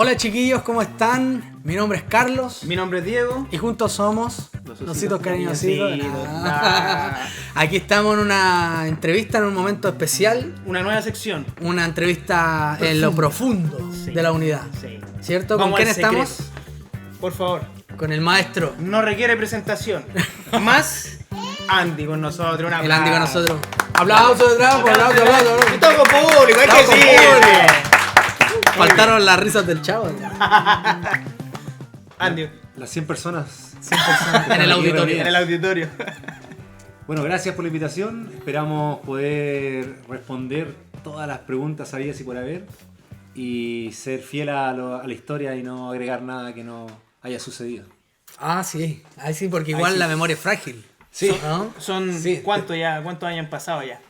Hola chiquillos, ¿cómo están? Mi nombre es Carlos. Mi nombre es Diego. Y juntos somos Los Ositos Cariñositos. Ah. Aquí estamos en una entrevista, en un momento especial. Una nueva sección. Una entrevista en lo profundo de la unidad. Sí. ¿Cierto? Vamos ¿Con quién al secreto. estamos? Por favor. Con el maestro. No requiere presentación. Más Andy con nosotros. Una El Andy con nosotros. Aplausos detrás, aplausos. Todo público, hay que Estamos con decirle. Faltaron las risas del chavo. Andy, Las 100 personas. 100 personas en el auditorio. en el auditorio. Bueno, gracias por la invitación. Esperamos poder responder todas las preguntas habidas y por haber. Y ser fiel a la historia y no agregar nada que no haya sucedido. Ah, sí. Ahí sí, porque igual sí. la memoria es frágil. Sí. ¿No? Sí. ¿Cuántos años han pasado ya?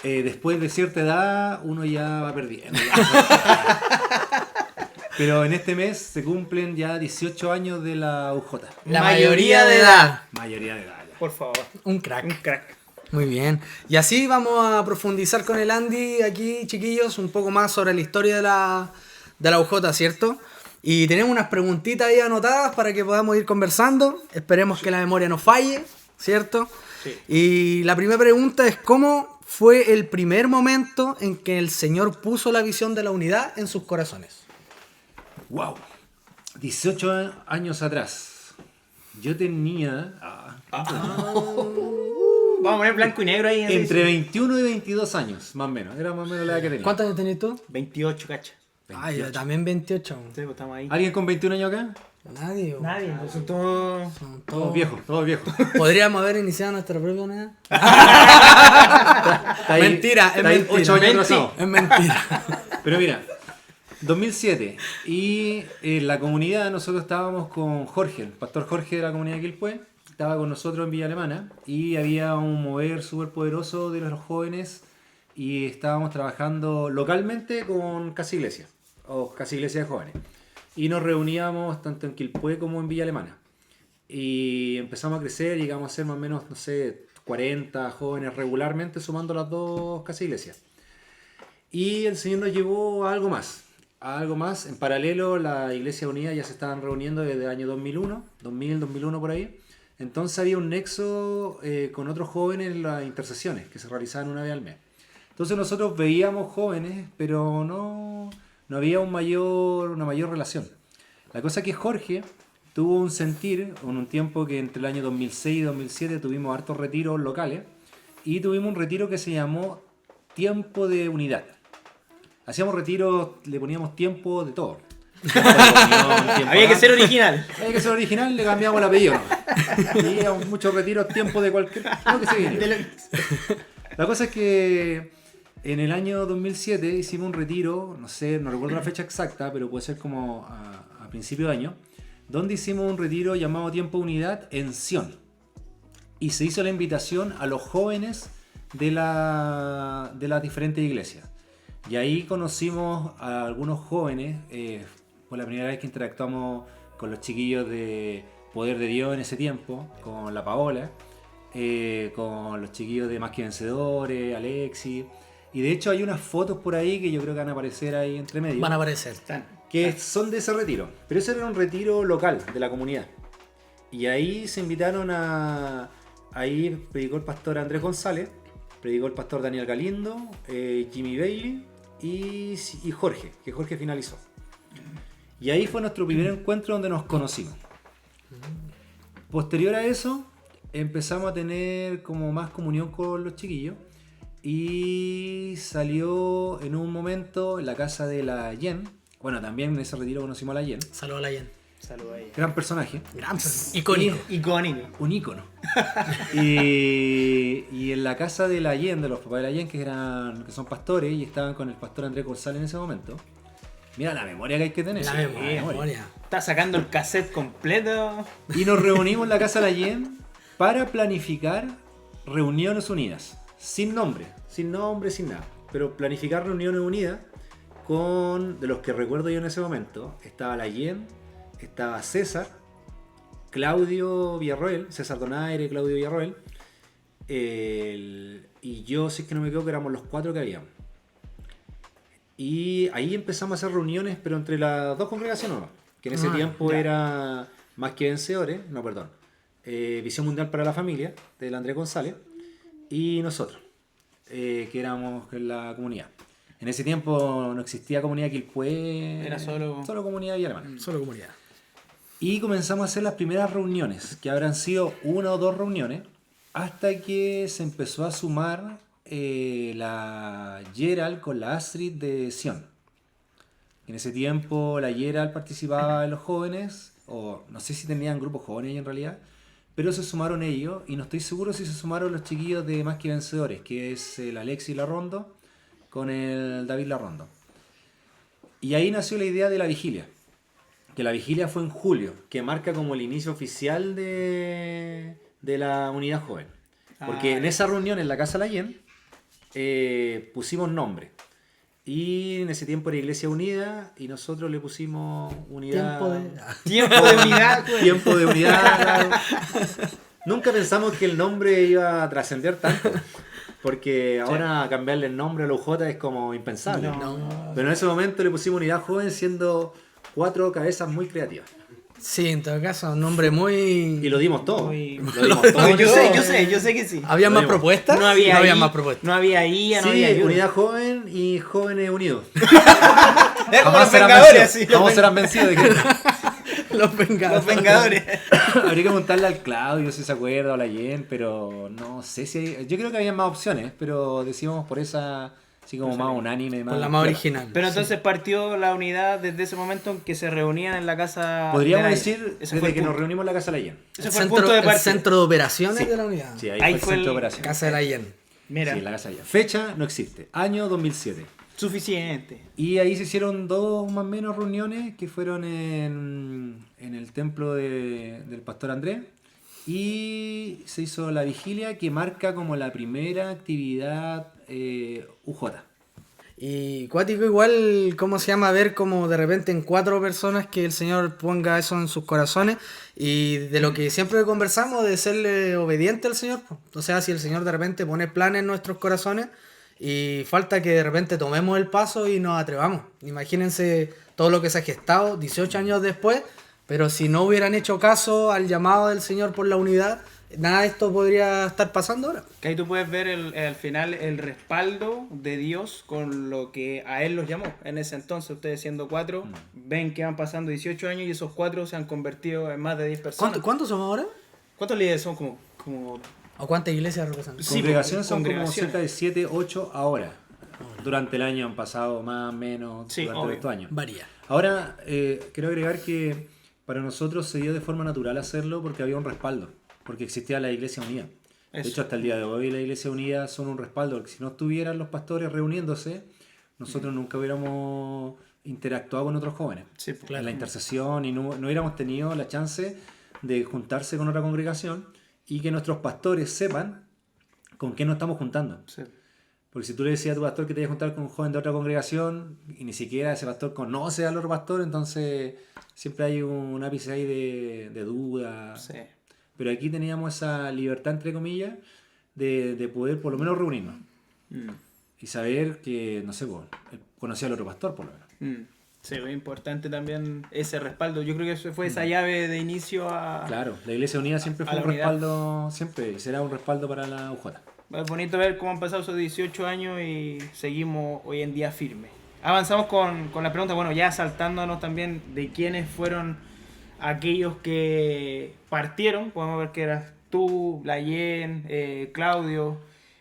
Después de cierta edad, uno ya va perdiendo. Pero en este mes se cumplen ya 18 años de la UJ. La mayoría de edad. Mayoría de edad. Ya. Por favor. Un crack. Un crack. Muy bien. Y así vamos a profundizar con el Andy aquí, chiquillos, un poco más sobre la historia de la UJ, ¿cierto? Y tenemos unas preguntitas ahí anotadas para que podamos ir conversando. Esperemos que la memoria no falle, ¿cierto? Sí. Y la primera pregunta es: ¿cómo fue el primer momento en que el Señor puso la visión de la unidad en sus corazones? ¡Wow! 18 años atrás. Yo tenía... Vamos a poner blanco y negro ahí. Entre 21 y 22 años, más o menos. Era más o menos la edad que tenía. ¿Cuántos años tenías tú? 28, cacha. Ay, yo también 28. Sí, pues estamos ahí. ¿Alguien con 21 años acá? Nadie. bo. Nadie, pues son todos... Son Todos todos- viejos, todos viejos. Podríamos haber iniciado nuestra propia unidad. Está ahí- Mentira, es está ahí mentira. 8 años atrasado. Es mentira. Pero mira, 2007. Y en la comunidad nosotros estábamos con Jorge, el pastor Jorge de la comunidad de Quilpué. Estaba con nosotros en Villa Alemana. Y había un mover súper poderoso de los jóvenes. Y estábamos trabajando localmente con Casa Iglesia. O Casa Iglesia de Jóvenes. Y nos reuníamos tanto en Quilpué como en Villa Alemana. Y empezamos a crecer, llegamos a ser más o menos, no sé, 40 jóvenes regularmente, sumando las dos Casa Iglesias. Y el Señor nos llevó a algo más. A algo más. En paralelo, la Iglesia Unida ya se estaban reuniendo desde el año 2001 por ahí. Entonces había un nexo con otros jóvenes en las intercesiones que se realizaban una vez al mes. Entonces nosotros veíamos jóvenes, pero no había una mayor relación. La cosa es que Jorge tuvo un sentir en un tiempo que entre el año 2006 y 2007 tuvimos hartos retiros locales y tuvimos un retiro que se llamó Tiempo de Unidad. Hacíamos retiros, le poníamos tiempo de todo. Había que ser original. Había que ser original, le cambiamos el apellido. Y íbamos muchos retiros, tiempo de cualquier... lo que se viniera. La cosa es que en el año 2007 hicimos un retiro, no sé, no recuerdo la fecha exacta, pero puede ser como a principio de año, donde hicimos un retiro llamado Tiempo de Unidad en Sion. Y se hizo la invitación a los jóvenes de las diferentes iglesias. Y ahí conocimos a algunos jóvenes, fue la primera vez que interactuamos con los chiquillos de Poder de Dios en ese tiempo, con la Paola, con los chiquillos de Más que Vencedores, Alexis. Y de hecho hay unas fotos por ahí que yo creo que van a aparecer ahí entre medio. Van a aparecer. Que son de ese retiro. Pero ese era un retiro local de la comunidad. Y ahí se invitaron ahí predicó el pastor Andrés González, predicó el pastor Daniel Galindo, Jimmy Bailey y Jorge, que Jorge finalizó. Y ahí fue nuestro primer encuentro donde nos conocimos. Posterior a eso, empezamos a tener como más comunión con los chiquillos. Y salió en un momento en la casa de la Yen. Bueno, también en ese retiro conocimos a la Yen. Saludos a la Yen. Saludos a ella. Gran personaje. Gran icónico. Icónico. Un ícono. y en la casa de la Yen, de los papás de la Yen, que son pastores, y estaban con el pastor Andrés González en ese momento. Mira la memoria que hay que tener. La memoria. Está sacando el cassette completo. Y nos reunimos en la casa de la Yen para planificar reuniones unidas. Sin nombre, sin nada. Pero planificar reuniones unidas de los que recuerdo yo en ese momento. Estaba la Yen, estaba César, Claudio Villarroel, César Donaire, Claudio Villarroel. Y yo, si es que no me equivoco, éramos los 4 que habíamos. Y ahí empezamos a hacer reuniones, pero entre las dos congregaciones, ¿no? Que en ese tiempo era Más que Vencedores, no, perdón, Visión Mundial para la Familia, del Andrés González, y nosotros, que éramos en la comunidad. En ese tiempo no existía comunidad Quilpué, Era solo comunidad Villa Alemana. Solo comunidad. Y comenzamos a hacer las primeras reuniones, que habrán sido 1 o 2 reuniones, hasta que se empezó a sumar la Gerald con la Astrid de Sion. En ese tiempo la Gerald participaba en los jóvenes, o no sé si tenían grupos jóvenes en realidad, pero se sumaron ellos, y no estoy seguro si se sumaron los chiquillos de Más que Vencedores, que es el Alexis Larrondo con el David Larrondo. Y ahí nació la idea de la vigilia, que la vigilia fue en julio, que marca como el inicio oficial de la unidad joven. Porque en esa reunión en la Casa Layén pusimos nombre. Y en ese tiempo era Iglesia Unida y nosotros le pusimos unidad. Tiempo de unidad, güey. Tiempo de unidad. Nunca pensamos que el nombre iba a trascender tanto. Porque ahora cambiarle el nombre a la UJ es como impensable. No. Pero en ese momento le pusimos unidad joven siendo 4 cabezas muy creativas. Sí, en todo caso, un nombre muy... Y lo dimos todo. Muy- Lo dimos todo. Yo sé que sí. ¿Había más Lo dimos. propuestas? No había más I, propuestas. no había IA, no Sí, había ayuda. unidad joven y jóvenes unidos. Es como los Vengadores, así. Jamás serán vencidos. Los Vengadores. Los Vengadores. Habría que preguntarle al Claudio si se acuerda o a la Jen, pero no sé si hay... Yo creo que había más opciones, pero decíamos por esa, así como más unánime. Con la más original. Pero sí. entonces partió la unidad desde ese momento en que se reunían en la casa. Podríamos de la- decir Ese fue desde el que nos punto. reunimos en la casa de la Jen. Ese El fue el punto de el partida. centro de operaciones Sí. de la unidad. Sí, ahí, Ahí fue el fue centro de el- operación. Casa de la Yen. Mira, Sí, la casa de la Jen. Fecha no existe. Año 2007. suficiente. Y ahí se hicieron 2 más o menos reuniones que fueron en el templo del pastor Andrés. Y se hizo la vigilia que marca como la primera actividad UJ. Y cuático igual, ¿cómo se llama? Ver como de repente en 4 personas que el Señor ponga eso en sus corazones y de lo que siempre conversamos de serle obediente al Señor. Po. O sea, si el Señor de repente pone planes en nuestros corazones y falta que de repente tomemos el paso y nos atrevamos. Imagínense todo lo que se ha gestado 18 años después, pero si no hubieran hecho caso al llamado del Señor por la unidad, nada de esto podría estar pasando ahora. Que ahí tú puedes ver al final el respaldo de Dios con lo que a Él los llamó. En ese entonces, ustedes siendo 4, ven que van pasando 18 años y esos 4 se han convertido en más de 10 personas. ¿Cuántos somos ahora? ¿Cuántos líderes son? Como ¿O cuántas iglesias representan? Sí, Congregaciones son como congregaciones. cerca de 7, 8 ahora. Durante el año han pasado más o menos Sí, durante obvio. estos años. Varía. Ahora, quiero agregar que para nosotros se dio de forma natural hacerlo porque había un respaldo, porque existía la Iglesia Unida. De Eso. hecho, hasta el día de hoy la Iglesia Unida son un respaldo, porque si no estuvieran los pastores reuniéndose, nosotros nunca hubiéramos interactuado con otros jóvenes Sí, pues, en la intercesión y no hubiéramos tenido la chance de juntarse con otra congregación y que nuestros pastores sepan con qué nos estamos juntando. sí. Porque si tú le decías a tu pastor que te ibas a juntar con un joven de otra congregación y ni siquiera ese pastor conoce al otro pastor, entonces siempre hay un ápice ahí de duda. Sí. Pero aquí teníamos esa libertad, entre comillas, de poder por lo menos reunirnos. Mm. Y saber que, no sé, pues, conocía al otro pastor por lo menos. Sí, es importante también ese respaldo. Yo creo que eso fue esa llave de inicio a... Claro, la Iglesia Unida siempre A fue la un unidad. respaldo, siempre, y será un respaldo para la UJ. Es bonito ver cómo han pasado esos 18 años y seguimos hoy en día firmes. Avanzamos con la pregunta, bueno, ya saltándonos también de quiénes fueron aquellos que partieron. Podemos ver que eras tú, Layen, Claudio.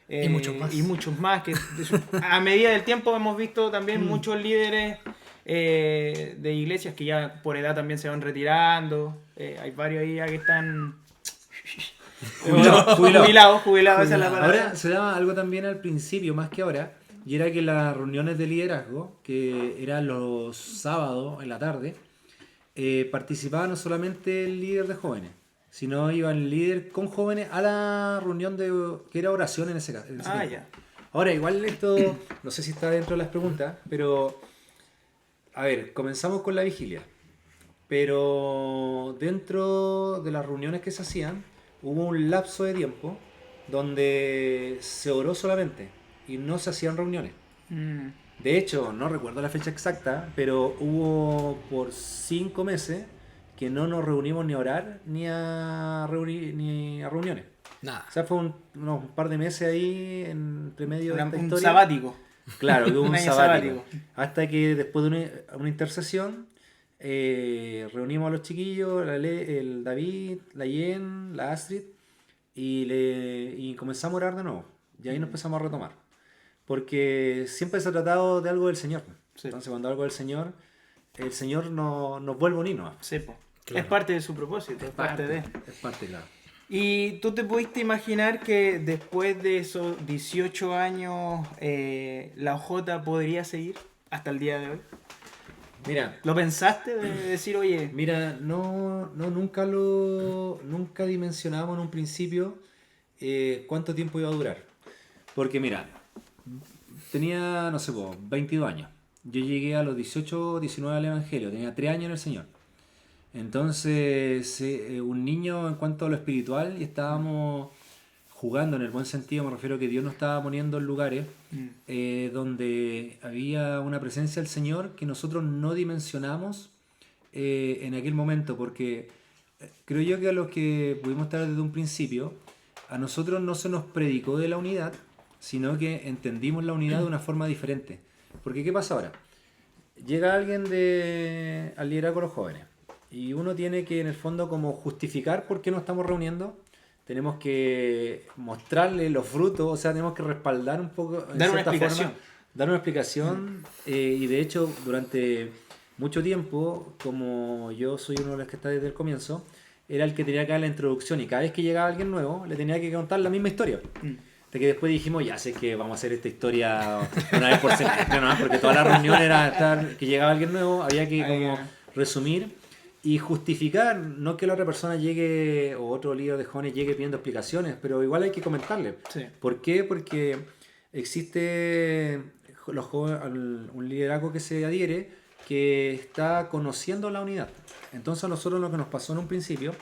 Y muchos más. Y muchos más. Que a medida del tiempo hemos visto también muchos líderes de iglesias que ya por edad también se van retirando. Hay varios ahí ya que están... Jubilados, esa es la palabra. Ahora se daba algo también al principio, más que ahora, y era que las reuniones de liderazgo, que eran los sábados en la tarde, participaba no solamente el líder de jóvenes, sino iba el líder con jóvenes a la reunión que era oración en ese caso. Ya. Ahora, igual esto, no sé si está dentro de las preguntas, pero a ver, comenzamos con la vigilia, pero dentro de las reuniones que se hacían, hubo un lapso de tiempo donde se oró solamente y no se hacían reuniones. De hecho, no recuerdo la fecha exacta, pero hubo por 5 meses que no nos reunimos ni a orar ni a reuniones. Nada. O sea, fue un par de meses ahí entre medio de esta Un historia. sabático. Claro, que hubo Un un año sabático. sabático. Hasta que después de una intercesión, reunimos a los chiquillos, el David, la Yen, la Astrid, y comenzamos a orar de nuevo. Y ahí nos empezamos a retomar. Porque siempre se ha tratado de algo del Señor. Sí. Entonces, cuando algo del Señor, el Señor nos vuelve a unirnos. Sí, po. Claro. Es parte de su propósito, es parte de... Es parte, claro. ¿Y tú te pudiste imaginar que después de esos 18 años la OJ podría seguir hasta el día de hoy? Mira, ¿Lo pensaste de decir, oye, nunca dimensionábamos en un principio cuánto tiempo iba a durar. Porque mira, tenía, no sé, 22 años. Yo llegué a los 18, 19 al Evangelio, tenía 3 años en el Señor. Entonces, un niño en cuanto a lo espiritual, y estábamos jugando en el buen sentido, me refiero a que Dios nos estaba poniendo en lugares donde había una presencia del Señor que nosotros no dimensionamos en aquel momento, porque creo yo que a los que pudimos estar desde un principio, a nosotros no se nos predicó de la unidad, sino que entendimos la unidad de una forma diferente. Porque ¿qué pasa ahora? Llega alguien al liderazgo de los jóvenes y uno tiene que en el fondo como justificar por qué nos estamos reuniendo. Tenemos que mostrarle los frutos, o sea, tenemos que respaldar un poco, dar una explicación? Dar una explicación. Y de hecho, durante mucho tiempo, como yo soy uno de los que está desde el comienzo, era el que tenía que dar la introducción, y cada vez que llegaba alguien nuevo le tenía que contar la misma historia. De que después dijimos, ya sé que vamos a hacer esta historia una vez por semestre, ¿no? Porque toda la reunión era que llegaba alguien nuevo, había que como resumir y justificar, no que la otra persona llegue o otro líder de jóvenes llegue pidiendo explicaciones, pero igual hay que comentarle. Sí. ¿Por qué? Porque existe un liderazgo que se adhiere que está conociendo la unidad. Entonces a nosotros lo que nos pasó en un principio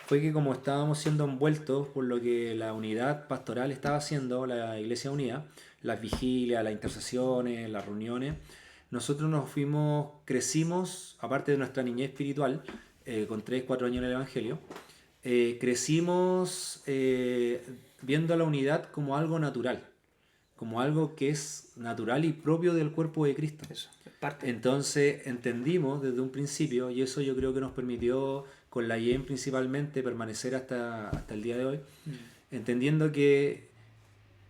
fue que como estábamos siendo envueltos por lo que la unidad pastoral estaba haciendo, la Iglesia Unida, las vigilias, las intercesiones, las reuniones, nosotros crecimos, aparte de nuestra niñez espiritual, con 3, 4 años en el Evangelio, crecimos viendo la unidad como algo natural, como algo que es natural y propio del cuerpo de Cristo. Eso, es parte. Entonces entendimos desde un principio, y eso yo creo que nos permitió con la IEM principalmente permanecer hasta el día de hoy, entendiendo que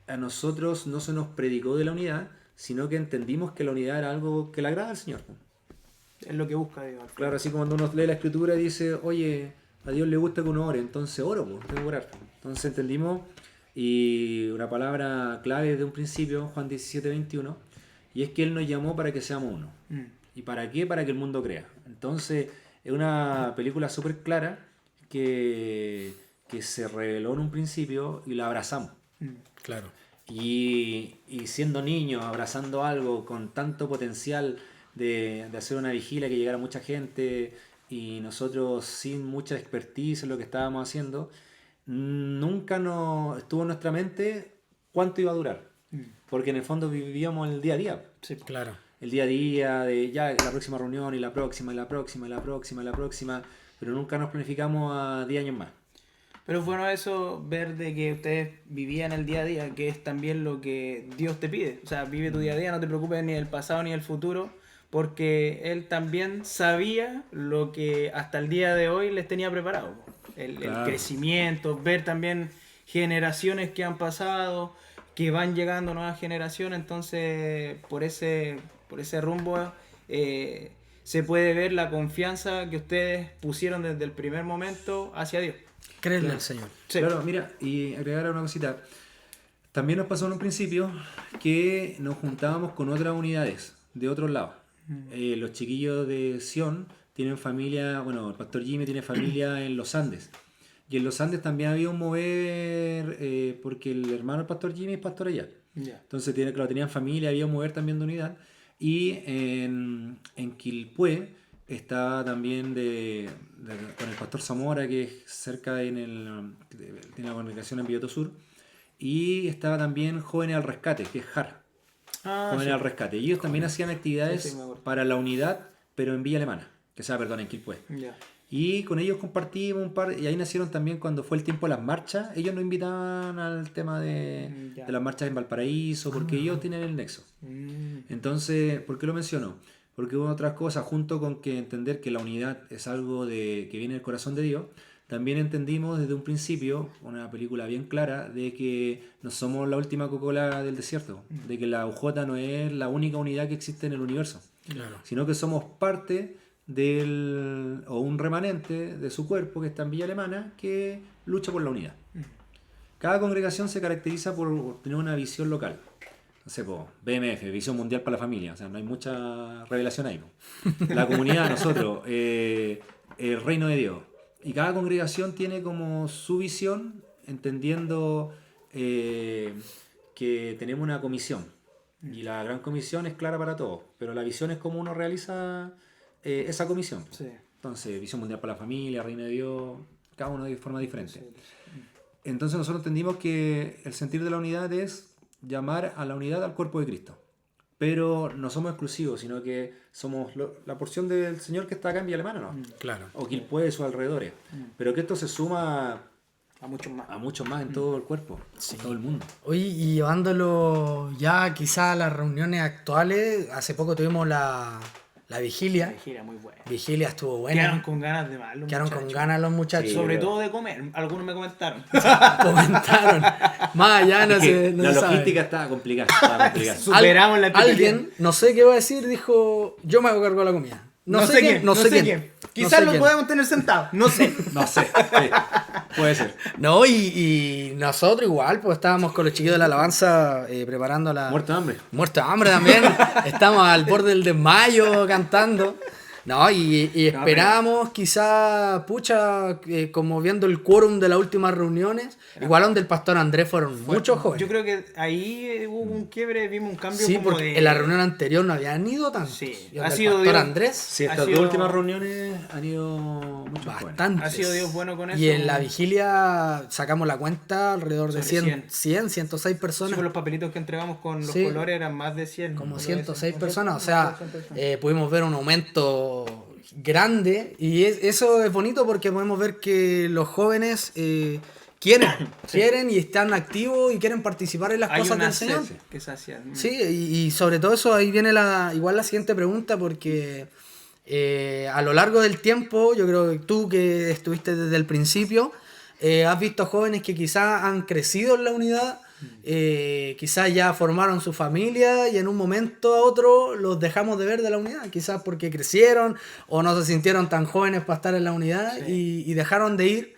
a nosotros no se nos predicó de la unidad, sino que entendimos que la unidad era algo que le agrada al Señor. Es lo que busca Dios. Claro, así como cuando uno lee la Escritura y dice, oye, a Dios le gusta que uno ore, entonces oro, pues, tengo que orar. Entonces entendimos, y una palabra clave desde un principio, Juan 17:21, y es que Él nos llamó para que seamos uno. ¿Y para qué? Para que el mundo crea. Entonces, es una película súper clara que se reveló en un principio y la abrazamos. Claro. Y siendo niños, abrazando algo con tanto potencial de hacer una vigilia que llegara mucha gente, y nosotros sin mucha expertise en lo que estábamos haciendo, nunca nos estuvo en nuestra mente cuánto iba a durar. Porque en el fondo vivíamos el día a día. Sí, Claro. El día a día de ya la próxima reunión y la próxima y la próxima y la próxima y la próxima, pero nunca nos planificamos a 10 años más. Pero es bueno eso, ver de que ustedes vivían el día a día, que es también lo que Dios te pide. O sea, vive tu día a día, no te preocupes ni del pasado ni del futuro, porque Él también sabía lo que hasta el día de hoy les tenía preparado. El crecimiento, ver también generaciones que han pasado, que van llegando nuevas generaciones, entonces por ese rumbo se puede ver la confianza que ustedes pusieron desde el primer momento hacia Dios. Creerle al Señor. Sí. Claro, mira, y agregar una cosita. También nos pasó en un principio que nos juntábamos con otras unidades de otros lados. Los chiquillos de Sion tienen familia, bueno, el pastor Jimmy tiene familia en los Andes. Y en los Andes también había un mover, porque el hermano del pastor Jimmy es pastor allá. Yeah. Entonces tenían familia, había un mover también de unidad. Y en Quilpué estaba también con el pastor Zamora, que es cerca tiene la congregación en Villoto Sur. Y estaba también Jóvenes al Rescate, que es JAR. Jóvenes al Rescate. Y ellos también hacían actividades Sí, me acuerdo. para la unidad, pero en Villa Alemana, en Quilpué. Ya. Y con ellos compartimos un par, y ahí nacieron también cuando fue el tiempo de las marchas, ellos nos invitaban al tema Ya. de las marchas en Valparaíso, porque ellos tienen el nexo. Mm. Entonces, ¿por qué lo menciono? Porque hubo otras cosas, junto con que entender que la unidad es algo que viene del corazón de Dios, también entendimos desde un principio, una película bien clara, de que no somos la última Coca-Cola del desierto, de que la UJ no es la única unidad que existe en el universo, Claro. sino que somos parte o un remanente de su cuerpo que está en Villa Alemana que lucha por la unidad. Cada congregación se caracteriza por tener una visión local. No sé, BMF, Visión Mundial para la Familia. O sea, no hay mucha revelación ahí. La comunidad, nosotros, el Reino de Dios. Y cada congregación tiene como su visión, entendiendo que tenemos una comisión. Y la gran comisión es clara para todos. Pero la visión es cómo uno realiza esa comisión. Sí. Entonces, Visión Mundial para la Familia, Reino de Dios, cada uno de forma diferente. Entonces nosotros entendimos que el sentir de la unidad es llamar a la unidad al cuerpo de Cristo. Pero no somos exclusivos, sino que somos la porción del Señor que está acá en Villa Alemana, ¿no? Claro. O Quilpué, sus alrededores. Pero que esto se suma A muchos más. a muchos más en todo el cuerpo, en todo el mundo. Oye, y llevándolo ya quizá a las reuniones actuales, hace poco tuvimos la vigilia. La gira muy buena. Vigilia estuvo buena. Quedaron con ganas de más los Quedaron con muchachos. ganas los muchachos. Sí. Sobre pero- todo de comer. Algunos me comentaron. Comentaron. Más allá no Es que se, no la se sabe. logística estaba complicada. Superamos la expectativa. Alguien, no sé qué va a decir, dijo, yo me hago cargo de la comida. No sé quién. no sé quién. Quizás lo podemos tener sentado. No sé. No sé, sí, puede ser. No, y nosotros igual, pues estábamos con los chiquillos de la alabanza preparando la... Muerto de hambre. Muerto de hambre también. Estamos al borde del desmayo cantando. No, y esperamos quizá, pucha, como viendo el quórum de las últimas reuniones, igual donde el pastor Andrés fueron muchos jóvenes. Yo creo que ahí hubo un quiebre, vimos un cambio Sí, como porque de... en la reunión anterior no habían ido tantos. Sí, Y ha donde el sido pastor Dios- Andrés, Sí, Ha estas sido- dos últimas reuniones han ido muchos jóvenes. bastantes. Ha sido Dios bueno con eso. Y en la vigilia sacamos la cuenta alrededor de Sobre 106 Sí, personas. con los papelitos que entregamos con los Sí. colores eran más de 100. Como ¿no? 106 Como personas, o sea, 100 personas. pudimos ver un aumento grande y eso es bonito porque podemos ver que los jóvenes quieren y están activos y quieren participar en las Hay cosas una del Señor. sed que se hacía. Sí, y sobre todo eso ahí viene igual la siguiente pregunta porque a lo largo del tiempo, yo creo que tú que estuviste desde el principio, has visto jóvenes que quizás han crecido en la unidad, quizás ya formaron su familia y en un momento a otro los dejamos de ver de la unidad, quizás porque crecieron o no se sintieron tan jóvenes para estar en la unidad y dejaron de ir.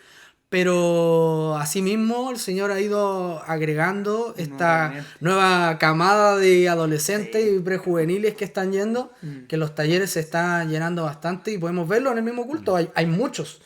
Pero asimismo el Señor ha ido agregando esta nueva camada de adolescentes y prejuveniles que están yendo, que los talleres se están llenando bastante y podemos verlo en el mismo culto. Hay muchos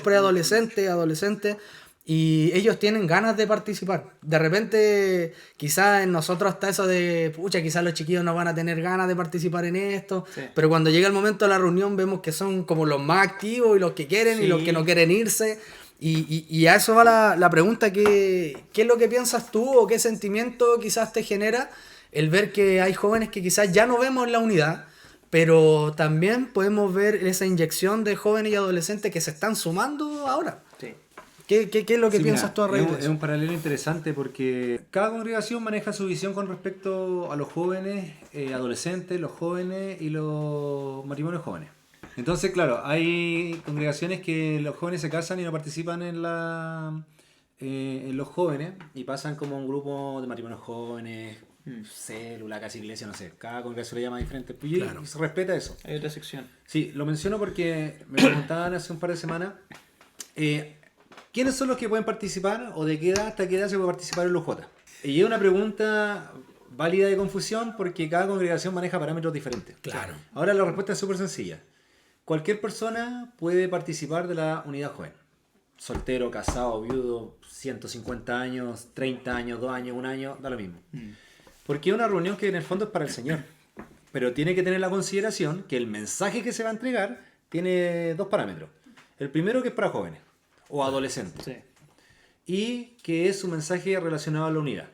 preadolescentes, adolescentes, y ellos tienen ganas de participar. De repente, quizás en nosotros está eso de, pucha, quizás los chiquillos no van a tener ganas de participar en esto, Sí. pero cuando llega el momento de la reunión vemos que son como los más activos y los que quieren y Sí. los que no quieren irse. Y a eso va la pregunta, ¿qué es lo que piensas tú o qué sentimiento quizás te genera el ver que hay jóvenes que quizás ya no vemos en la unidad, pero también podemos ver esa inyección de jóvenes y adolescentes que se están sumando ahora? Sí. ¿Qué es lo que Sí, piensas mira, tú a raíz de es eso? un paralelo interesante porque cada congregación maneja su visión con respecto a los jóvenes, adolescentes, los jóvenes y los matrimonios jóvenes. Entonces, claro, hay congregaciones que los jóvenes se casan y no participan en los jóvenes y pasan como un grupo de matrimonios jóvenes, célula, casi iglesia, no sé. Cada congregación le llama diferente. Y Claro. se respeta eso. Hay otra sección. Sí, lo menciono porque me preguntaban hace un par de semanas ¿quiénes son los que pueden participar o de qué edad hasta qué edad se puede participar en los J? Y es una pregunta válida de confusión porque cada congregación maneja parámetros diferentes. Claro. Ahora la respuesta es súper sencilla. Cualquier persona puede participar de la unidad joven. Soltero, casado, viudo, 150 años, 30 años, 2 años, 1 año, da lo mismo. Porque es una reunión que en el fondo es para el Señor. Pero tiene que tener la consideración que el mensaje que se va a entregar tiene 2 parámetros. El primero que es para jóvenes o adolescentes. Sí. Y que es un mensaje relacionado a la unidad.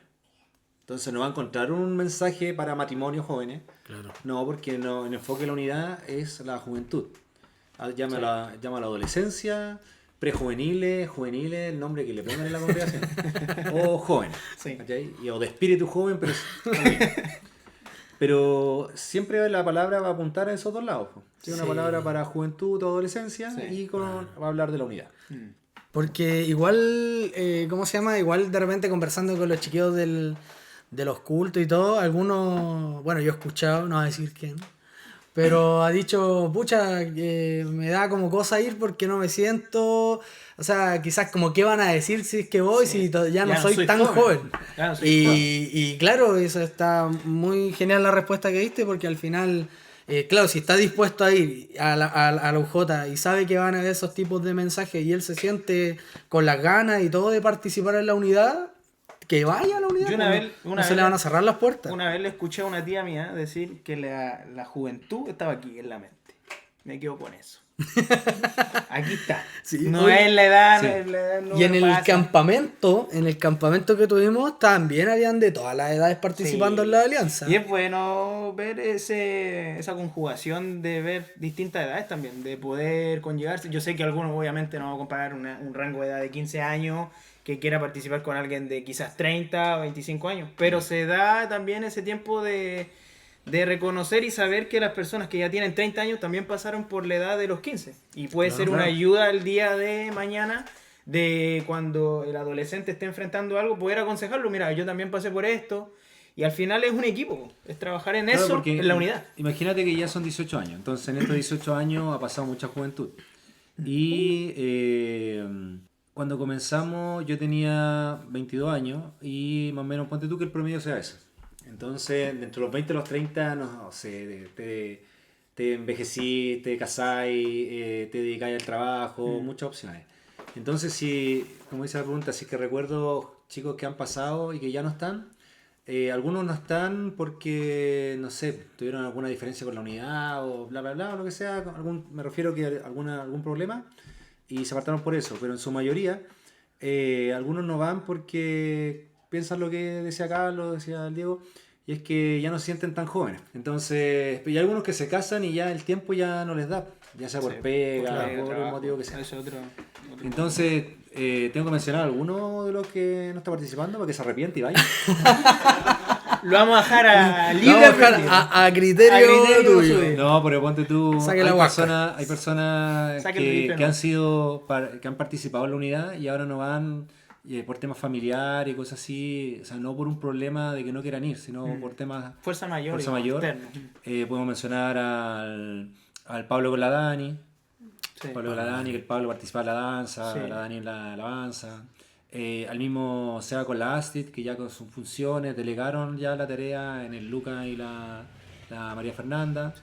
Entonces no va a encontrar un mensaje para matrimonios jóvenes. Claro. No, porque no, el enfoque de la unidad es la juventud. Llama a la adolescencia, prejuveniles, juveniles, el nombre que le pongan en la congregación. O jóvenes. Sí. O de espíritu joven, pero pero siempre la palabra va a apuntar a esos dos lados. Sí, una palabra para juventud o adolescencia y va a hablar de la unidad. Porque igual, ¿cómo se llama? Igual de repente conversando con los chiquillos de los cultos y todo, algunos, bueno, yo he escuchado, no voy a decir quién, pero ha dicho, pucha, me da como cosa ir porque no me siento, o sea, quizás como qué van a decir si es que voy, si ya no soy tan joven. Ya no soy joven. Y claro, eso está muy genial la respuesta que diste porque al final, claro, si está dispuesto a ir a la UJ y sabe que van a ver esos tipos de mensajes y él se siente con las ganas y todo de participar en la unidad, que vaya a la unidad. Yo No se le van a cerrar las puertas. Una vez le escuché a una tía mía decir que la juventud estaba aquí en la mente. Me quedo con eso. Aquí está. Sí, no oye, es la edad, sí. no es la edad. No Y en me el pasa. campamento que tuvimos, también habían de todas las edades participando Sí. en la alianza. Y es bueno ver esa conjugación de ver distintas edades también, de poder conllegarse. Yo sé que algunos obviamente no van a comparar un rango de edad de 15 años que quiera participar con alguien de quizás 30 o 25 años, pero se da también ese tiempo de reconocer y saber que las personas que ya tienen 30 años también pasaron por la edad de los 15 y puede ser una ayuda el día de mañana de cuando el adolescente esté enfrentando algo, poder aconsejarlo, mira, yo también pasé por esto. Y al final es un equipo, es trabajar en eso, en la unidad. Imagínate que ya son 18 años, entonces en estos 18 años ha pasado mucha juventud. Y cuando comenzamos yo tenía 22 años y más o menos ponte tú que el promedio sea eso. Entonces, entre los 20 y los 30, no sé, te envejecí, te casáis, te dedicáis al trabajo, muchas opciones. Entonces, si, como dice la pregunta, si es que recuerdo chicos que han pasado y que ya no están, algunos no están porque, no sé, tuvieron alguna diferencia con la unidad o bla, bla, bla, o lo que sea, me refiero que algún problema y se apartaron por eso, pero en su mayoría, algunos no van porque piensan lo que decía Carlos, decía el Diego, y es que ya no se sienten tan jóvenes. Entonces, y hay algunos que se casan y ya el tiempo ya no les da, ya sea por pega, por el motivo que sea. Entonces, tengo que mencionar a alguno de los que no está participando para que se arrepiente y vaya. Lo vamos a dejar a Lo vamos a dejar a criterio tuyo. suyo. No, pero ponte tú, Saque la hay personas que han participado en la unidad y ahora no van por temas familiares y cosas así, o sea, no por un problema de que no quieran ir, sino por temas Fuerza mayor. Podemos mencionar al Pablo con la Dani. Sí. Pablo con la Dani, que el Pablo participaba en la danza, Sí. la Dani en la alabanza. Al mismo Seba con la Astrid, que ya con sus funciones delegaron ya la tarea en el Luca y la María Fernanda.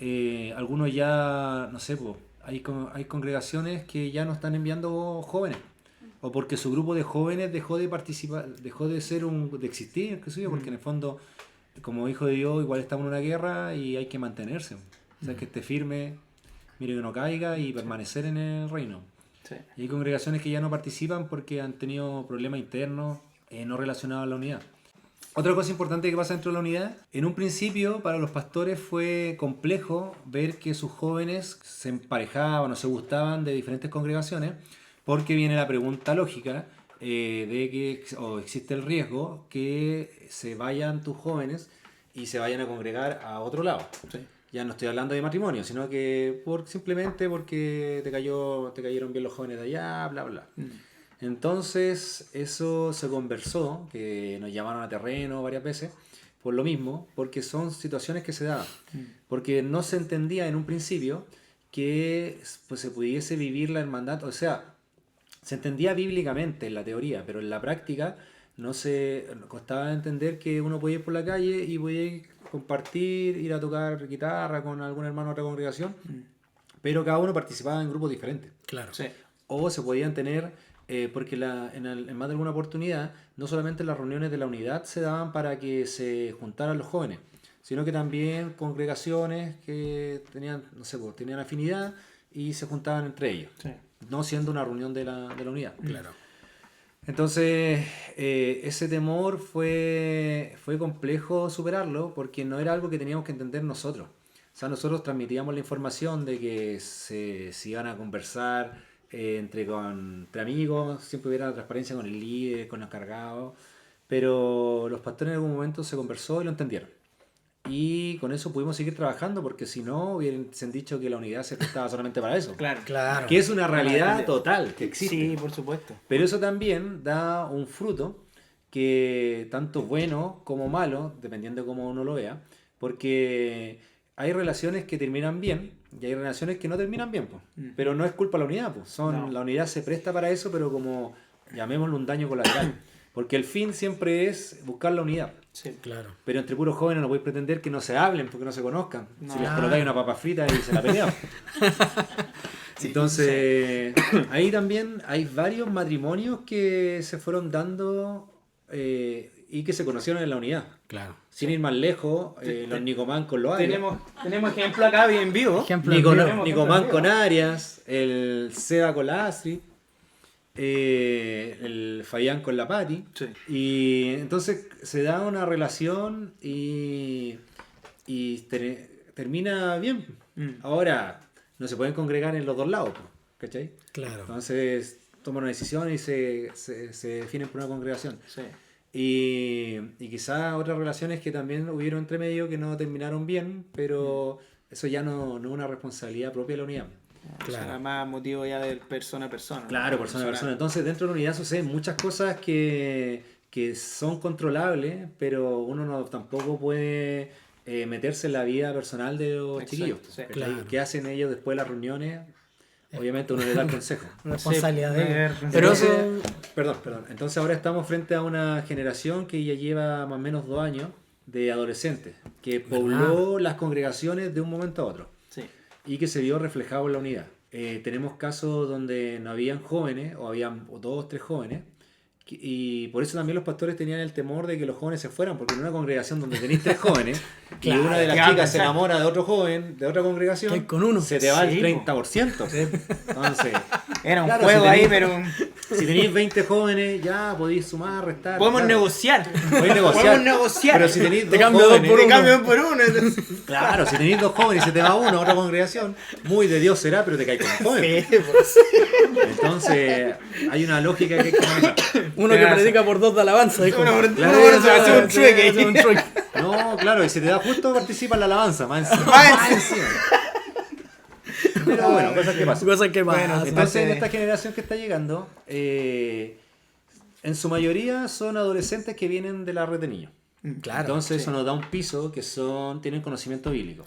Sí. Algunos ya, no sé, hay congregaciones que ya no están enviando jóvenes. O porque su grupo de jóvenes dejó de participar, dejó de existir, inclusive, porque en el fondo, como hijo de Dios, igual estamos en una guerra y hay que mantenerse. O sea, que esté firme, mire que no caiga y permanecer en el reino. Sí. Y hay congregaciones que ya no participan porque han tenido problemas internos no relacionados a la unidad. Otra cosa importante que pasa dentro de la unidad, en un principio para los pastores fue complejo ver que sus jóvenes se emparejaban o se gustaban de diferentes congregaciones, porque viene la pregunta lógica de que existe el riesgo que se vayan tus jóvenes y se vayan a congregar a otro lado. Sí. Ya no estoy hablando de matrimonio, sino que simplemente porque te cayeron bien los jóvenes de allá, bla, bla. Entonces, eso se conversó, que nos llamaron a terreno varias veces, por lo mismo, porque son situaciones que se daban. Porque no se entendía en un principio que pues, se pudiese vivir la hermandad, o sea, se entendía bíblicamente en la teoría, pero en la práctica nos costaba entender que uno podía ir por la calle y podía compartir, ir a tocar guitarra con algún hermano de otra congregación, pero cada uno participaba en grupos diferentes. Claro. Sí. O se podían tener, porque en más de alguna oportunidad, no solamente las reuniones de la unidad se daban para que se juntaran los jóvenes, sino que también congregaciones que tenían, no sé, tenían afinidad y se juntaban entre ellos, Sí. no siendo una reunión de la unidad. Claro. Entonces, ese temor fue complejo superarlo porque no era algo que teníamos que entender nosotros. O sea, nosotros transmitíamos la información de que se iban a conversar entre amigos, siempre hubiera transparencia con el líder, con los cargados, pero los pastores en algún momento se conversó y lo entendieron. Y con eso pudimos seguir trabajando porque si no hubiesen dicho que la unidad se prestaba solamente para eso. Claro. Que es una realidad total que existe. Sí, por supuesto. Pero eso también da un fruto que tanto bueno como malo, dependiendo de cómo uno lo vea, porque hay relaciones que terminan bien y hay relaciones que no terminan bien, pues. Pero no es culpa de la unidad, pues. La unidad se presta para eso, pero como llamémoslo un daño colateral. Porque el fin siempre es buscar la unidad. Sí. Claro. Pero entre puros jóvenes no podéis pretender que no se hablen porque no se conozcan. No. Si les colocáis una papa frita y se la pelean. Entonces, ahí también hay varios matrimonios que se fueron dando y que se conocieron en la unidad. Claro. Sin ir más lejos, los Nicomán con los Arias. Tenemos ejemplo acá bien vivo. Ejemplo en vivo. Nicomán con Arias, el Seba con la Astrid, el Fayán con la Patti. Sí. Y entonces se da una relación y termina bien. Ahora, no se pueden congregar en los dos lados, ¿cachai? Claro. Entonces toman una decisión y se definen por una congregación. Sí. Y quizás otras relaciones que también hubieron entre medio que no terminaron bien, pero eso ya no es una responsabilidad propia de la unidad. Claro. Será más motivo ya de persona a persona. Claro, persona a persona. Entonces dentro de la unidad suceden muchas cosas que son controlables, pero uno tampoco puede meterse en la vida personal de los chiquillos. Sí. Claro. ¿Qué hacen ellos después de las reuniones? Obviamente uno le da el consejo. Responsabilidad Sí, de ellos. pero Pero Perdón. Entonces ahora estamos frente a una generación que ya lleva más o menos 2 años de adolescentes, que pobló las congregaciones de un momento a otro. Sí. Y que se vio reflejado en la unidad. Tenemos casos donde no habían jóvenes, o habían 2 o 3 jóvenes, y por eso también los pastores tenían el temor de que los jóvenes se fueran, porque en una congregación donde tenéis 3 jóvenes, Claro, y una de las chicas se enamora de otro joven, de otra congregación, ¿Qué con uno? se te va Sí, el 30%. Entonces, Era un claro, juego si ahí, tenéis- pero si tenéis 20 jóvenes, ya podéis sumar, restar. podemos claro. negociar. Podéis negociar. Podemos negociar. Pero si tenéis Te 2 cambio dos jóvenes, por Te uno. cambio por uno. Entonces. claro, si tenéis 2 jóvenes y se te va uno a otra congregación, muy de Dios será, pero te caes con un joven. Sí, pues. Entonces, hay una lógica que hay que manejar. uno que predica por 2 de alabanza. dijo. Uno por- Claro, uno por- se hace un trueque. hace un trueque. No, claro, y si te da justo, participa en la alabanza, más encima. Más encima. Pero bueno, cosas que pasan. Cosas que pasan. Entonces, en esta generación que está llegando, en su mayoría son adolescentes que vienen de la red de niños. Claro. Entonces, eso nos da un piso que tienen conocimiento bíblico.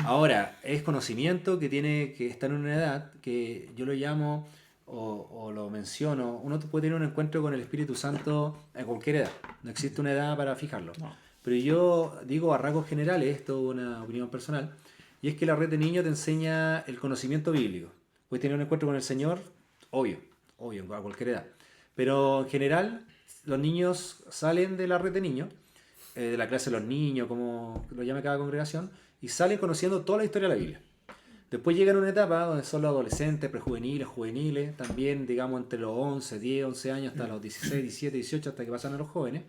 Ahora, es conocimiento que tiene que estar en una edad que yo lo llamo o lo menciono. Uno puede tener un encuentro con el Espíritu Santo a cualquier edad. No existe una edad para fijarlo. No. Pero yo digo a rasgos generales, esto es una opinión personal, y es que la red de niños te enseña el conocimiento bíblico. Puedes tener un encuentro con el Señor, obvio, a cualquier edad. Pero en general, los niños salen de la red de niños, de la clase de los niños, como lo llame cada congregación, y salen conociendo toda la historia de la Biblia. Después llegan a una etapa donde son los adolescentes, prejuveniles, juveniles, también digamos entre los 10, 11 años hasta los 16, 17, 18, hasta que pasan a los jóvenes.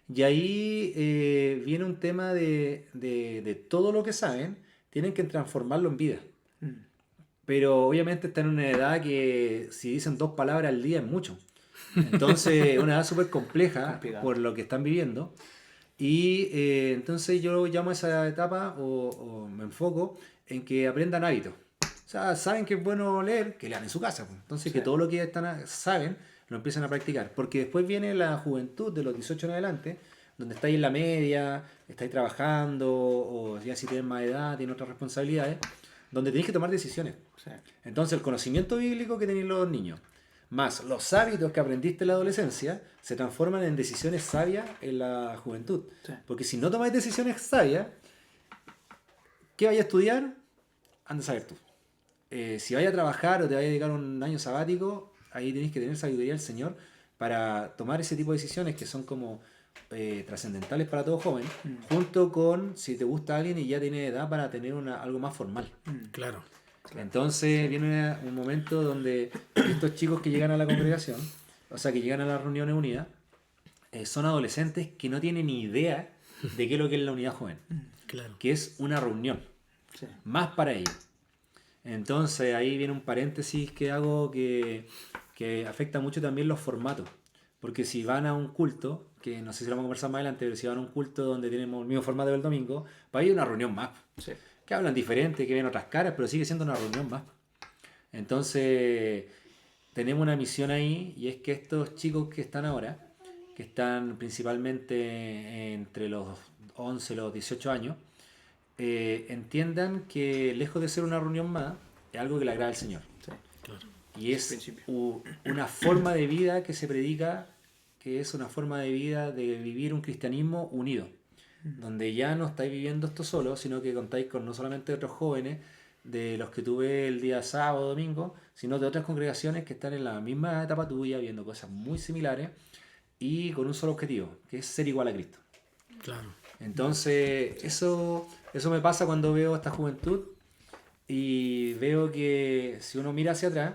Y ahí viene un tema de todo lo que saben, tienen que transformarlo en vida. Pero obviamente están en una edad que si dicen 2 palabras al día es mucho. Entonces, una edad súper compleja por lo que están viviendo. Y entonces yo llamo a esa etapa o me enfoco en que aprendan hábitos. O sea, saben que es bueno leer, que lean en su casa. Pues. Entonces, que todo lo que saben lo empiezan a practicar. Porque después viene la juventud de los 18 en adelante, donde estáis en la media, estáis trabajando, o ya si tienen más edad, tienen otras responsabilidades, donde tenéis que tomar decisiones. Sí. Entonces, el conocimiento bíblico que tenéis los niños, más los hábitos que aprendiste en la adolescencia, se transforman en decisiones sabias en la juventud. Sí. Porque si no tomáis decisiones sabias, ¿qué vayas a estudiar? Anda a saber tú. Si vayas a trabajar o te vayas a dedicar un año sabático, ahí tenéis que tener sabiduría del Señor para tomar ese tipo de decisiones que son como trascendentales para todo joven, junto con si te gusta alguien y ya tiene edad para tener algo más formal. Claro. Entonces viene un momento donde estos chicos que llegan a la congregación o sea, que llegan a las reuniones unidas, son adolescentes que no tienen ni idea de qué es lo que es la unidad joven, Claro. que es una reunión, Sí. más para ellos. Entonces ahí viene un paréntesis que hago que afecta mucho también los formatos. Porque si van a un culto, que no sé si lo vamos a conversar más adelante, pero si van a un culto donde tenemos el mismo formato del domingo, para ellos es una reunión más. Sí. Que hablan diferente, que ven otras caras, pero sigue siendo una reunión más. Entonces tenemos una misión ahí y es que estos chicos que están ahora, que están principalmente entre los 11 y los 18 años, entiendan que lejos de ser una reunión más, es algo que le agrada al Señor. Sí. Claro. Y es Principio. una forma de vida que se predica, que es una forma de vida de vivir un cristianismo unido, donde ya no estáis viviendo esto solo, sino que contáis con no solamente otros jóvenes, de los que tuve el día sábado, domingo, sino de otras congregaciones que están en la misma etapa tuya, viendo cosas muy similares y con un solo objetivo, que es ser igual a Cristo. Claro. Entonces, eso me pasa cuando veo esta juventud y veo que si uno mira hacia atrás,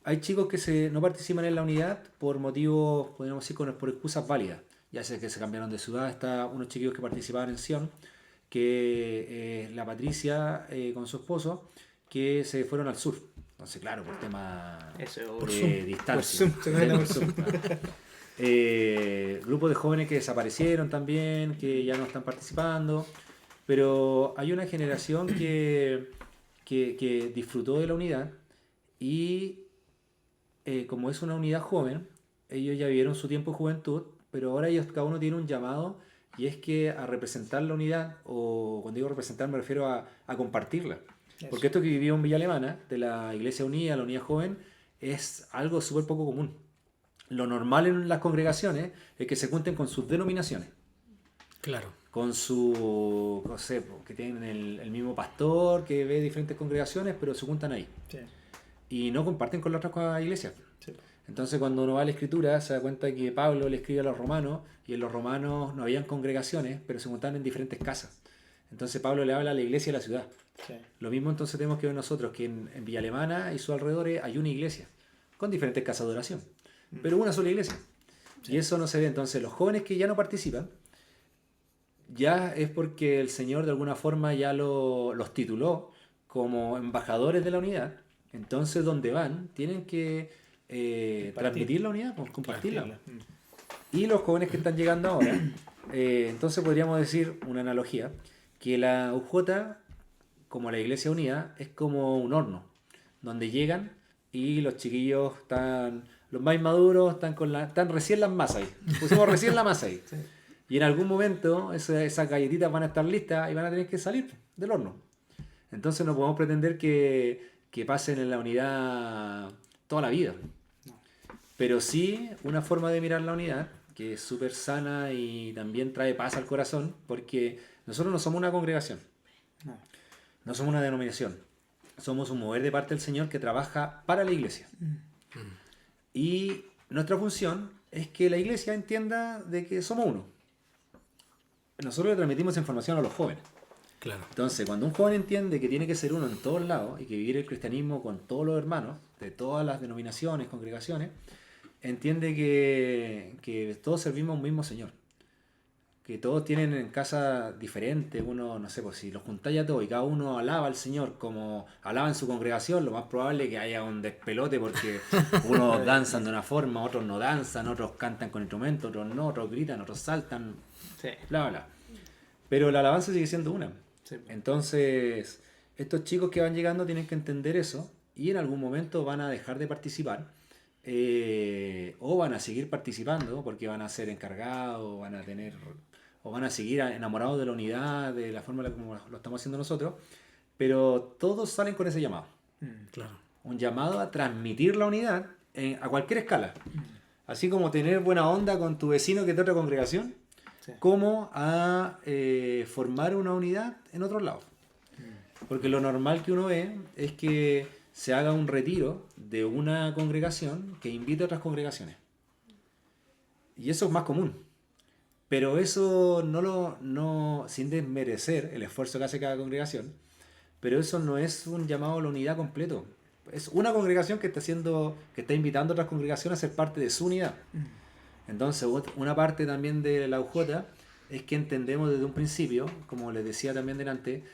hay chicos que no participan en la unidad por motivos, podríamos decir, por excusas válidas. Ya sea que se cambiaron de ciudad, está unos chiquillos que participaban en Sion, que la Patricia con su esposo, que se fueron al sur. Entonces, claro, por tema Eso, Por de Zoom. distancia. Por Zoom, se conectan por Zoom. Grupos de jóvenes que desaparecieron también, que ya no están participando, pero hay una generación que disfrutó de la unidad y como es una unidad joven, ellos ya vivieron su tiempo de juventud, pero ahora ellos cada uno tiene un llamado y es que a representar la unidad, o cuando digo representar me refiero a compartirla. Eso. Porque esto que vivió en Villa Alemana, de la Iglesia Unida, la Unidad Joven, es algo súper poco común. Lo normal en las congregaciones es que se junten con sus denominaciones, Claro. con su, no sé, que tienen el mismo pastor, que ve diferentes congregaciones, pero se juntan ahí. Sí. Y no comparten con las otras iglesias. Sí. Entonces cuando uno va a la escritura se da cuenta que Pablo le escribe a los romanos y en los romanos no habían congregaciones, pero se juntaban en diferentes casas. Entonces Pablo le habla a la iglesia de la ciudad. Sí. Lo mismo entonces tenemos que ver nosotros, que en Villa Alemana y sus alrededores hay una iglesia, con diferentes casas de oración, pero una sola iglesia. Y eso no se ve. Entonces los jóvenes que ya no participan, ya es porque el Señor de alguna forma ya los tituló como embajadores de la unidad. Entonces donde van tienen que transmitir la unidad, pues, compartirla. Compartirla. Y los jóvenes que están llegando ahora, entonces podríamos decir una analogía, que la UJ, como la Iglesia Unida, es como un horno, donde llegan y los chiquillos están, los más maduros, están recién las masas ahí. Pusimos recién la masa ahí. Sí. Y en algún momento esas galletitas van a estar listas y van a tener que salir del horno. Entonces no podemos pretender que pasen en la unidad toda la vida. Pero sí una forma de mirar la unidad que es súper sana y también trae paz al corazón, porque nosotros no somos una congregación, No. no somos una denominación, somos un mover de parte del Señor que trabaja para la iglesia. Y nuestra función es que la iglesia entienda de que somos uno. Nosotros le transmitimos información a los jóvenes. Claro. Entonces, cuando un joven entiende que tiene que ser uno en todos lados y que vivir el cristianismo con todos los hermanos de todas las denominaciones, congregaciones, entiende que todos servimos a un mismo Señor. Que todos tienen en casa diferente. Uno, no sé, pues si los juntáis a todos y cada uno alaba al Señor como alaba en su congregación, lo más probable es que haya un despelote porque unos danzan de una forma, otros no danzan, otros cantan con instrumentos, otros no, otros gritan, otros saltan, Sí. bla, bla. Pero la alabanza sigue siendo una. Sí. Entonces, estos chicos que van llegando tienen que entender eso y en algún momento van a dejar de participar o van a seguir participando porque van a ser encargados, van a tener o van a seguir enamorados de la unidad, de la forma como lo estamos haciendo nosotros, pero todos salen con ese llamado. Claro. Un llamado a transmitir la unidad a cualquier escala. Así como tener buena onda con tu vecino que es de otra congregación, Sí. como a formar una unidad en otros lados. Porque lo normal que uno ve es que se haga un retiro de una congregación que invite a otras congregaciones. Y eso es más común. Pero eso sin desmerecer el esfuerzo que hace cada congregación, pero eso no es un llamado a la unidad completo. es una congregación que está invitando a otras congregaciones a ser parte de su unidad. Entonces, una parte también de la UJ es que entendemos desde un principio, como les decía también delante,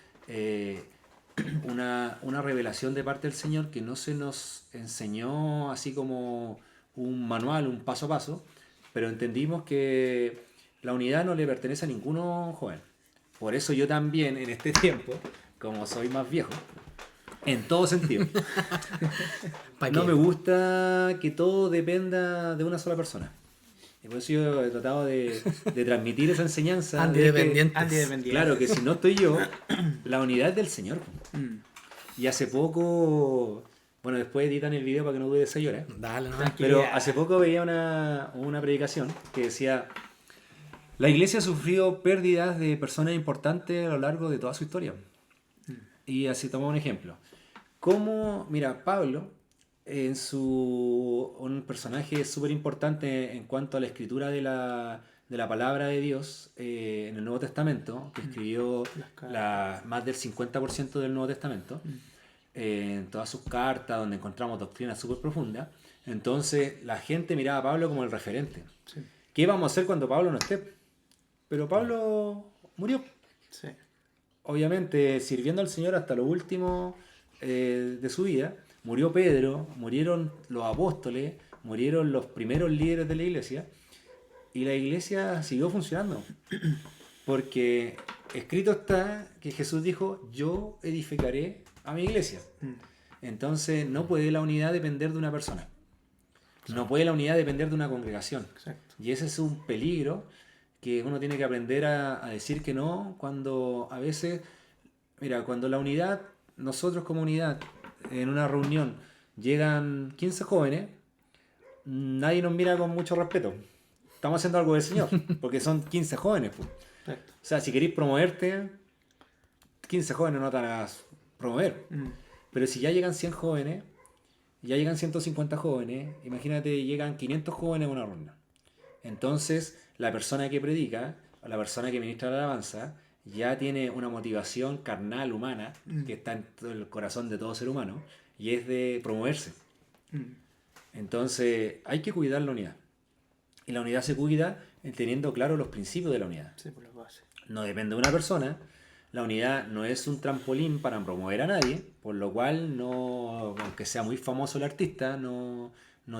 una revelación de parte del Señor que no se nos enseñó así como un manual, un paso a paso, pero entendimos que la unidad no le pertenece a ninguno joven. Por eso yo también en este tiempo, como soy más viejo, en todo sentido, no me gusta que todo dependa de una sola persona. Y por eso yo he tratado de transmitir esa enseñanza. Antidependientes. Claro, que si no estoy yo, la unidad es del Señor. Y hace poco, bueno, después editan el video para que no dure 6 horas. Dale, no. Pero hace poco veía una predicación que decía: la iglesia ha sufrido pérdidas de personas importantes a lo largo de toda su historia. Y así tomamos un ejemplo. Mira, Pablo, un personaje súper importante en cuanto a la escritura de la palabra de Dios en el Nuevo Testamento, que escribió más del 50% del Nuevo Testamento, en todas sus cartas, donde encontramos doctrinas súper profundas. Entonces la gente miraba a Pablo como el referente. Sí. ¿Qué vamos a hacer cuando Pablo no esté? Pero Pablo murió. Sí. Obviamente sirviendo al Señor hasta lo último de su vida. Murió Pedro, murieron los apóstoles, murieron los primeros líderes de la iglesia, y la iglesia siguió funcionando. Porque escrito está que Jesús dijo: yo edificaré a mi iglesia. Entonces no puede la unidad depender de una persona. No puede la unidad depender de una congregación. Exacto. Y ese es un peligro que uno tiene que aprender a decir que no, cuando a veces, mira, cuando la unidad, nosotros como unidad, en una reunión llegan 15 jóvenes, nadie nos mira con mucho respeto. Estamos haciendo algo del Señor, porque son 15 jóvenes. Pues. O sea, si queréis promoverte, 15 jóvenes no te van a promover. Pero si ya llegan 100 jóvenes, ya llegan 150 jóvenes, imagínate, llegan 500 jóvenes a una ronda. Entonces, la persona que predica, o la persona que ministra la alabanza, ya tiene una motivación carnal, humana, que está en todo el corazón de todo ser humano, y es de promoverse. Entonces, hay que cuidar la unidad. Y la unidad se cuida teniendo claro los principios de la unidad. Sí, por las bases. No depende de una persona. La unidad no es un trampolín para promover a nadie, por lo cual, no, aunque sea muy famoso el artista, no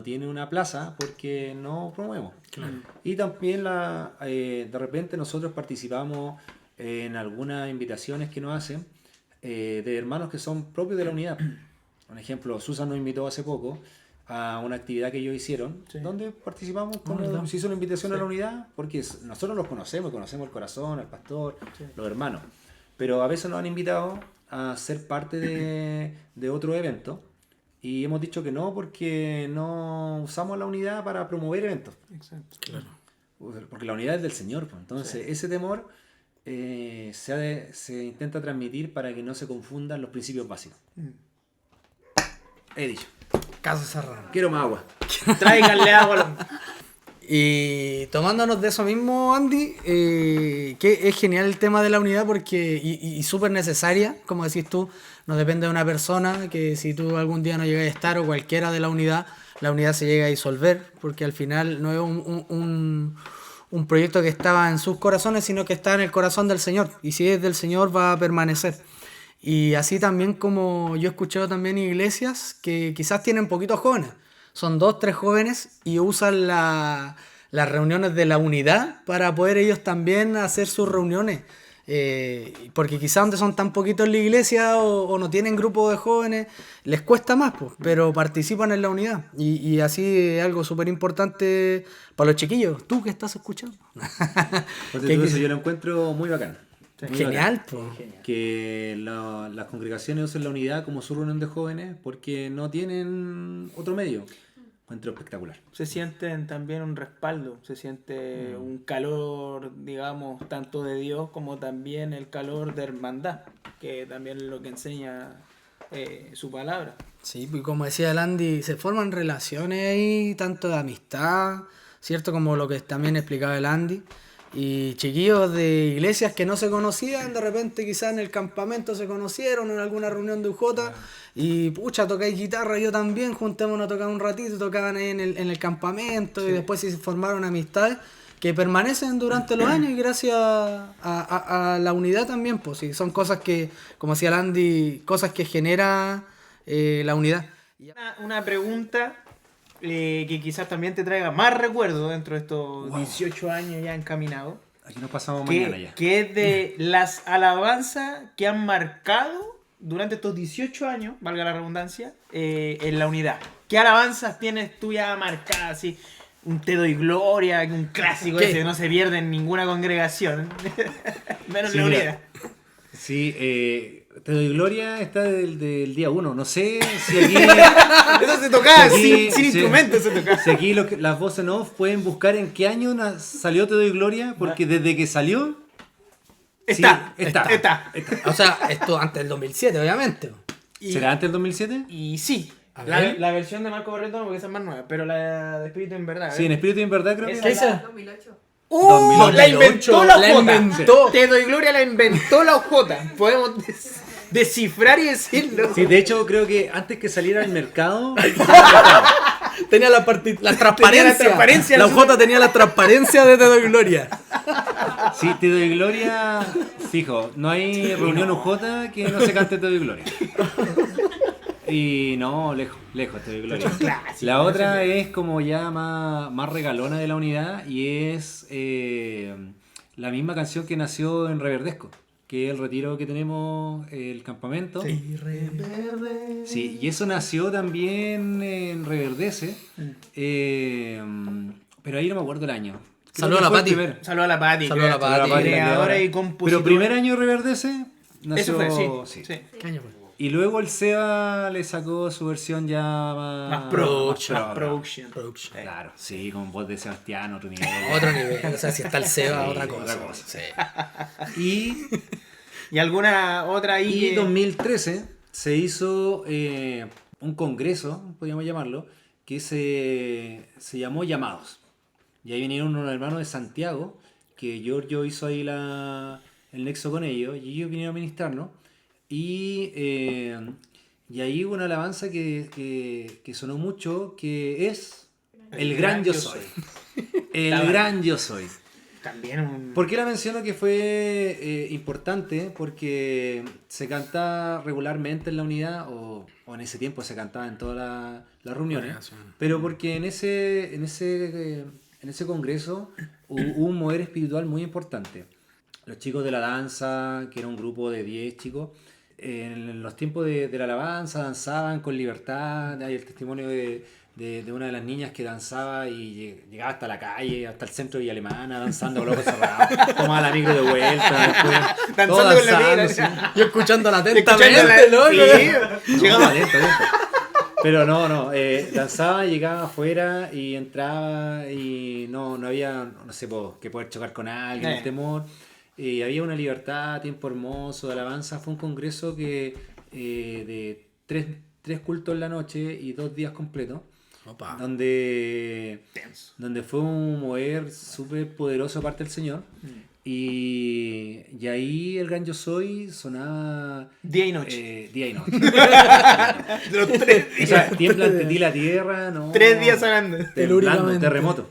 tiene una plaza porque no promovemos. Claro. Y también de repente nosotros participamos en algunas invitaciones que nos hacen de hermanos que son propios de la unidad. Por ejemplo, Susan nos invitó hace poco a una actividad que ellos hicieron, donde participamos como se hizo una invitación a la unidad, porque nosotros los conocemos el corazón, al pastor, los hermanos, pero a veces nos han invitado a ser parte de otro evento, y hemos dicho que no, porque no usamos la unidad para promover eventos. Exacto. Claro. Porque la unidad es del Señor, pues. Entonces ese temor se intenta transmitir para que no se confundan los principios básicos. He dicho. Caso cerrado. Quiero más agua. Tráiganle agua. Y tomándonos de eso mismo, Andy, que es genial el tema de la unidad porque y súper necesaria, como decís tú, no depende de una persona, que si tú algún día no llegas a estar o cualquiera de la unidad se llega a disolver, porque al final no es un proyecto que estaba en sus corazones, sino que está en el corazón del Señor, y si es del Señor va a permanecer. Y así también como yo he escuchado también iglesias que quizás tienen poquitos jóvenes, son 2, 3 jóvenes y usan las reuniones de la unidad para poder ellos también hacer sus reuniones. Porque quizás donde son tan poquitos en la iglesia o no tienen grupo de jóvenes, les cuesta más, pues, pero participan en la unidad. Y así es algo súper importante para los chiquillos. Tú que estás escuchando. Eso yo lo encuentro muy bacán. Genial, pues. Que las congregaciones usen la unidad como su reunión de jóvenes porque no tienen otro medio. Encuentro espectacular. Se sienten también un respaldo, se siente un calor, digamos, tanto de Dios como también el calor de hermandad, que también es lo que enseña su palabra. Sí, pues como decía el Andy, se forman relaciones ahí, tanto de amistad, ¿cierto? Como lo que también explicaba el Andy. Y chiquillos de iglesias que no se conocían, de repente quizás en el campamento se conocieron, en alguna reunión de UJ, y pucha, tocáis guitarra, yo también, juntémonos a tocar un ratito, tocaban ahí en el campamento, y después se formaron amistades que permanecen durante los años y gracias a la unidad también, pues sí, son cosas que, como decía Landy, cosas que genera la unidad. Una pregunta que quizás también te traiga más recuerdos dentro de estos 18 años ya encaminados. Aquí nos pasamos mañana ya. Que es de las alabanzas que han marcado durante estos 18 años, valga la redundancia, en la unidad. ¿Qué alabanzas tienes tú ya marcadas así? Un Te doy gloria, un clásico ese que no se pierde en ninguna congregación. Menos Sí, la mira. unidad. Sí, Te doy gloria está del día 1. No sé si aquí. Eso se tocaba si aquí- sin si- instrumentos, se tocaba. Si aquí las voces en off pueden buscar en qué año salió Te doy gloria, porque desde que salió. Está. O sea, esto antes del 2007, obviamente. ¿Será antes del 2007? Y sí. A La, ver. la versión de Marco Barreto no, porque esa es más nueva, pero la de Espíritu en Verdad. Sí, en espíritu y en verdad creo que. Esa ¿Qué es dice? 2008. 2008. La inventó la La J. inventó. Te doy gloria, la inventó la J. Podemos descifrar y decirlo. Sí, de hecho creo que antes que saliera al mercado. Tenía la transparencia. transparencia, La ¿no? UJ tenía la transparencia de Te doy gloria. Sí, Te doy gloria. Fijo, no hay reunión UJ que no se cante Te doy gloria. Y no, lejos Te doy gloria. Clásico, La otra es como ya más regalona de la unidad y es la misma canción que nació en Reverdesco, que es el retiro que tenemos, el campamento. Sí, y eso nació también en Reverdece, pero ahí no me acuerdo el año. Creo Saludo que a la fue el Pati. primero. Saludos a la Pati. Saludos a la Pati. Pati, Creadora y Pero compositora. primer año Reverdece nació. Eso fue, sí. ¿Qué año fue? Y luego el Seba le sacó su versión ya Más production. más pro. Production. Claro, sí, con voz de Sebastián, otro nivel. Otro nivel. O sea, si está el Seba, Sí, otra cosa. otra cosa. Sí. Y, ¿Y alguna otra ahí? y que- 2013 se hizo un congreso, podríamos llamarlo, que se llamó Llamados. Y ahí vinieron unos hermanos de Santiago, que Giorgio hizo ahí el nexo con ellos, y ellos vinieron a ministrarnos. Y ahí hubo una alabanza que sonó mucho, que es El Gran Yo Soy. El Gran Yo Soy. También un... ¿Por qué la menciono que fue importante? Porque se canta regularmente en la unidad, o en ese tiempo se cantaba en todas las reuniones, pero porque en ese congreso hubo un mover espiritual muy importante. Los chicos de la danza, que era un grupo de 10 chicos, en los tiempos de la alabanza danzaban con libertad. Hay el testimonio de una de las niñas que danzaba y llegaba hasta la calle, hasta el centro de Villa Alemana, danzando con los ojos cerrados, tomaba la micro de vuelta, después, Danzando todo con la danzando, migra. sí. Yo escuchándola Escuchándola, atentamente, loco. sí. No, Llegaba- lento. Pero no, danzaba, llegaba afuera y entraba y no había, no sé, que poder chocar con alguien, el temor. Había una libertad, tiempo hermoso de alabanza. Fue un congreso que de tres cultos en la noche y 2 días completos, Opa. donde fue un mover súper poderoso aparte del Señor. Y ahí el Gran Yo Soy sonaba Día y noche. día y noche. Los 3 O sea, tiembla ante ti la tierra, ¿no? 3 días hablando. Temblando, Telúricamente. terremoto.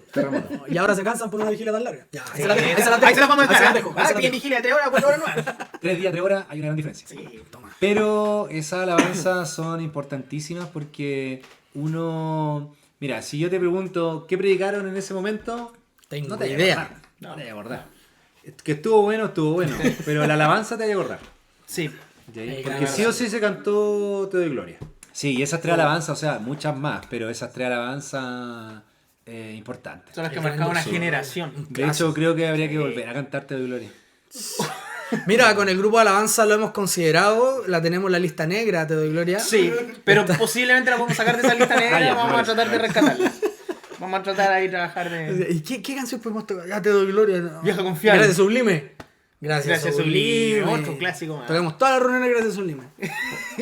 Y ahora se cansan por una vigilia tan larga. Ya, Sí, ahí se la ahí se la vamos a ahí se la dejar. dejo, ahí se Ah, la bien dejo. vigilia 3 horas, 4 horas más. 3 días, 3 horas, hay una gran diferencia. Toma. Pero esas alabanzas son importantísimas porque uno... Mira, si yo te pregunto qué predicaron en ese momento, Tengo no te vas a idea. acordar. No te vas a acordar. Que estuvo bueno, pero la alabanza te vas a acordar. Sí. ¿Ya? Ahí, Porque claro. sí o sí se cantó Te doy gloria. Sí, y esas 3 alabanzas, o sea, muchas más, pero esas 3 alabanzas importantes. Son las que El marcaban una Gran generación. De hecho, creo que habría que volver a cantar Te doy gloria. Mira, con el grupo de alabanza lo hemos considerado, la tenemos en la lista negra, Te doy gloria. Sí, pero posiblemente la podemos sacar de esa lista negra Ah, y ya, vamos me a tratar de rescatarla. Vamos a tratar ahí de trabajar de... ¿Y qué canción podemos tocar? Ya Te doy gloria. No. Vieja confiable. Gracias Sublime. Gracias Gracias, Sublime. Otro clásico más. Tocamos todas las reuniones Gracias Sublime.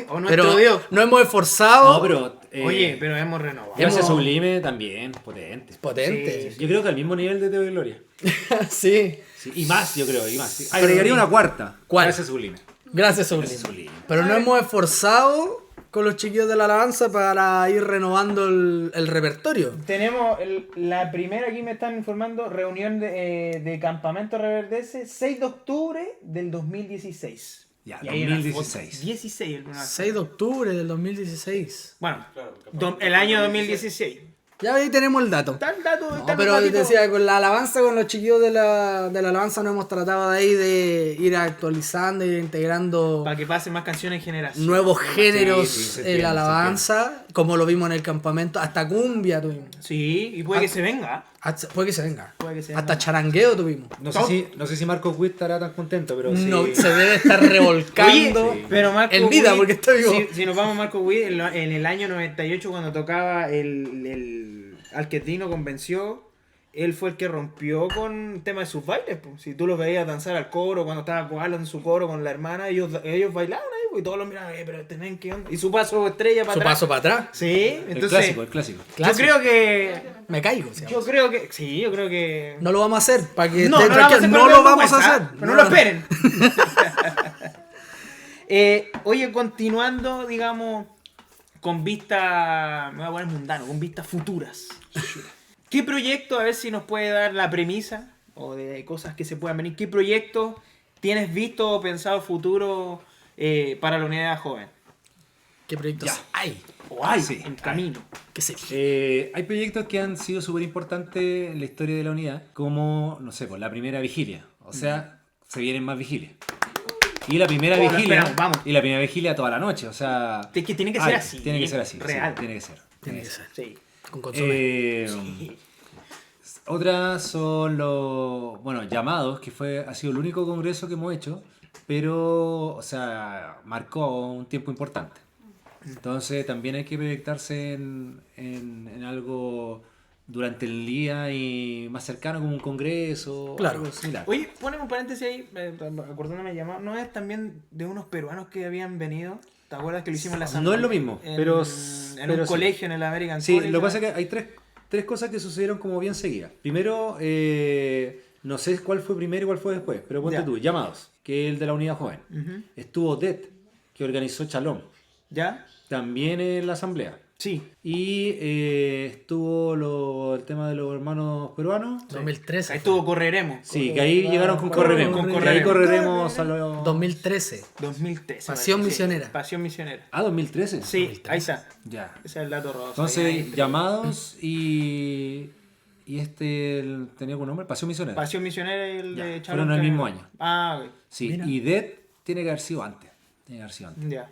O nuestro Pero Dios. no hemos esforzado. No, pero... Oye, pero hemos renovado. Gracias hemos- Sublime también, potente. Potente. Yo creo que al mismo nivel de Te doy gloria. Sí. Sí, y más, yo creo, y más. Sí. Pero Agregaría una cuarta. ¿Cuál? Gracias, Sublime. Gracias, Sublime. Gracias, Sublime. Pero nos hemos esforzado con los chiquillos de la alabanza para ir renovando el repertorio. Tenemos la primera, aquí me están informando, reunión de Campamento Reverdece, 6 de octubre del 2016. Ya, Y ahí en la 2016. foto, 16. alguna- 6 de octubre del 2016. Bueno, el año 2016. Ya ahí tenemos el dato. Está el dato, No, está el pero datito. decía, con la alabanza, con los chiquillos de la alabanza nos hemos tratado de ahí de ir actualizando, ir integrando Para que pasen más canciones en generación. nuevos géneros Sí, se en entiende, la alabanza, como lo vimos en el campamento, hasta cumbia tuvimos. Sí, y puede que se venga. Puede que se venga. Puede que se Hasta venga. charangueo tuvimos. No sé si Marco Witt estará tan contento, pero sí. No, se debe estar revolcando Oye, pero Marco en vida Witt, porque está vivo. Si nos vamos a Marco Witt, en el año 98 cuando tocaba el Alquetino convenció, él fue el que rompió con el tema de sus bailes. Pues. Si tú los veías danzar al coro, cuando estaba Koala en su coro con la hermana, ellos bailaban ahí, pues, y todos los miraban, pero tienen que onda. Y su paso estrella para Su atrás. paso para atrás. Sí, El entonces clásico. yo creo que Me caigo. ¿sí? yo creo que No lo vamos a hacer. Para que no estén lo vamos a hacer, tranquilos, pero no lo den vamos a vergüenza, hacer. pero no lo esperen. Oye, continuando, digamos, con vista, me voy a poner mundano, con vistas futuras. ¿Qué proyecto, a ver si nos puede dar la premisa, o de cosas que se puedan venir, qué proyecto tienes visto o pensado futuro para la unidad joven? ¿Qué proyectos Ya. hay? O hay Sí, en camino. ¿Qué sería? Hay proyectos que han sido súper importantes en la historia de la unidad, como, no sé, pues la primera vigilia. O sea, se vienen más vigilias. Y la primera Oh, lo vigilia. esperamos, vamos. Y la primera vigilia toda la noche. O sea. Es que tiene que ser hay, así. Tiene que ser así. Real. Sí, tiene que ser. Tiene que ser. Sí. Con consumo. Otras son los, bueno, llamados, que ha sido el único congreso que hemos hecho, pero, o sea, marcó un tiempo importante. Entonces también hay que proyectarse en algo durante el día y más cercano como un congreso, Claro. algo similar. Oye, poneme un paréntesis ahí, acordándome llamado, ¿no es también de unos peruanos que habían venido? ¿Te acuerdas que lo hicimos en la San No es lo mismo, en, pero en pero un sí. colegio en el American Sí, College? lo que pasa es que hay tres cosas que sucedieron como bien seguidas. Primero, no sé cuál fue primero y cuál fue después, pero ponte Ya. tú, llamados, que es el de la unidad joven. Ujú. Estuvo DET, que organizó Chalón, ¿Ya? también en la asamblea. Sí. Y estuvo el tema de los hermanos peruanos. 2013. Ahí estuvo Correremos. Sí, que ahí llegaron con Correremos. Con Que ahí Correremos. correremos a los... 2013. 2013. Pasión parece, sí. misionera. Pasión misionera. Ah, 2013. Sí, ahí está. Ya. Ese es el dato rosa. Entonces, llamados y tenía algún nombre, Pasión Misionera. Pasión misionera y el Ya, de fueron el mismo año. Ah, ok. Sí, Mira. y DET tiene que haber sido antes. Tiene que haber sido antes. Ya.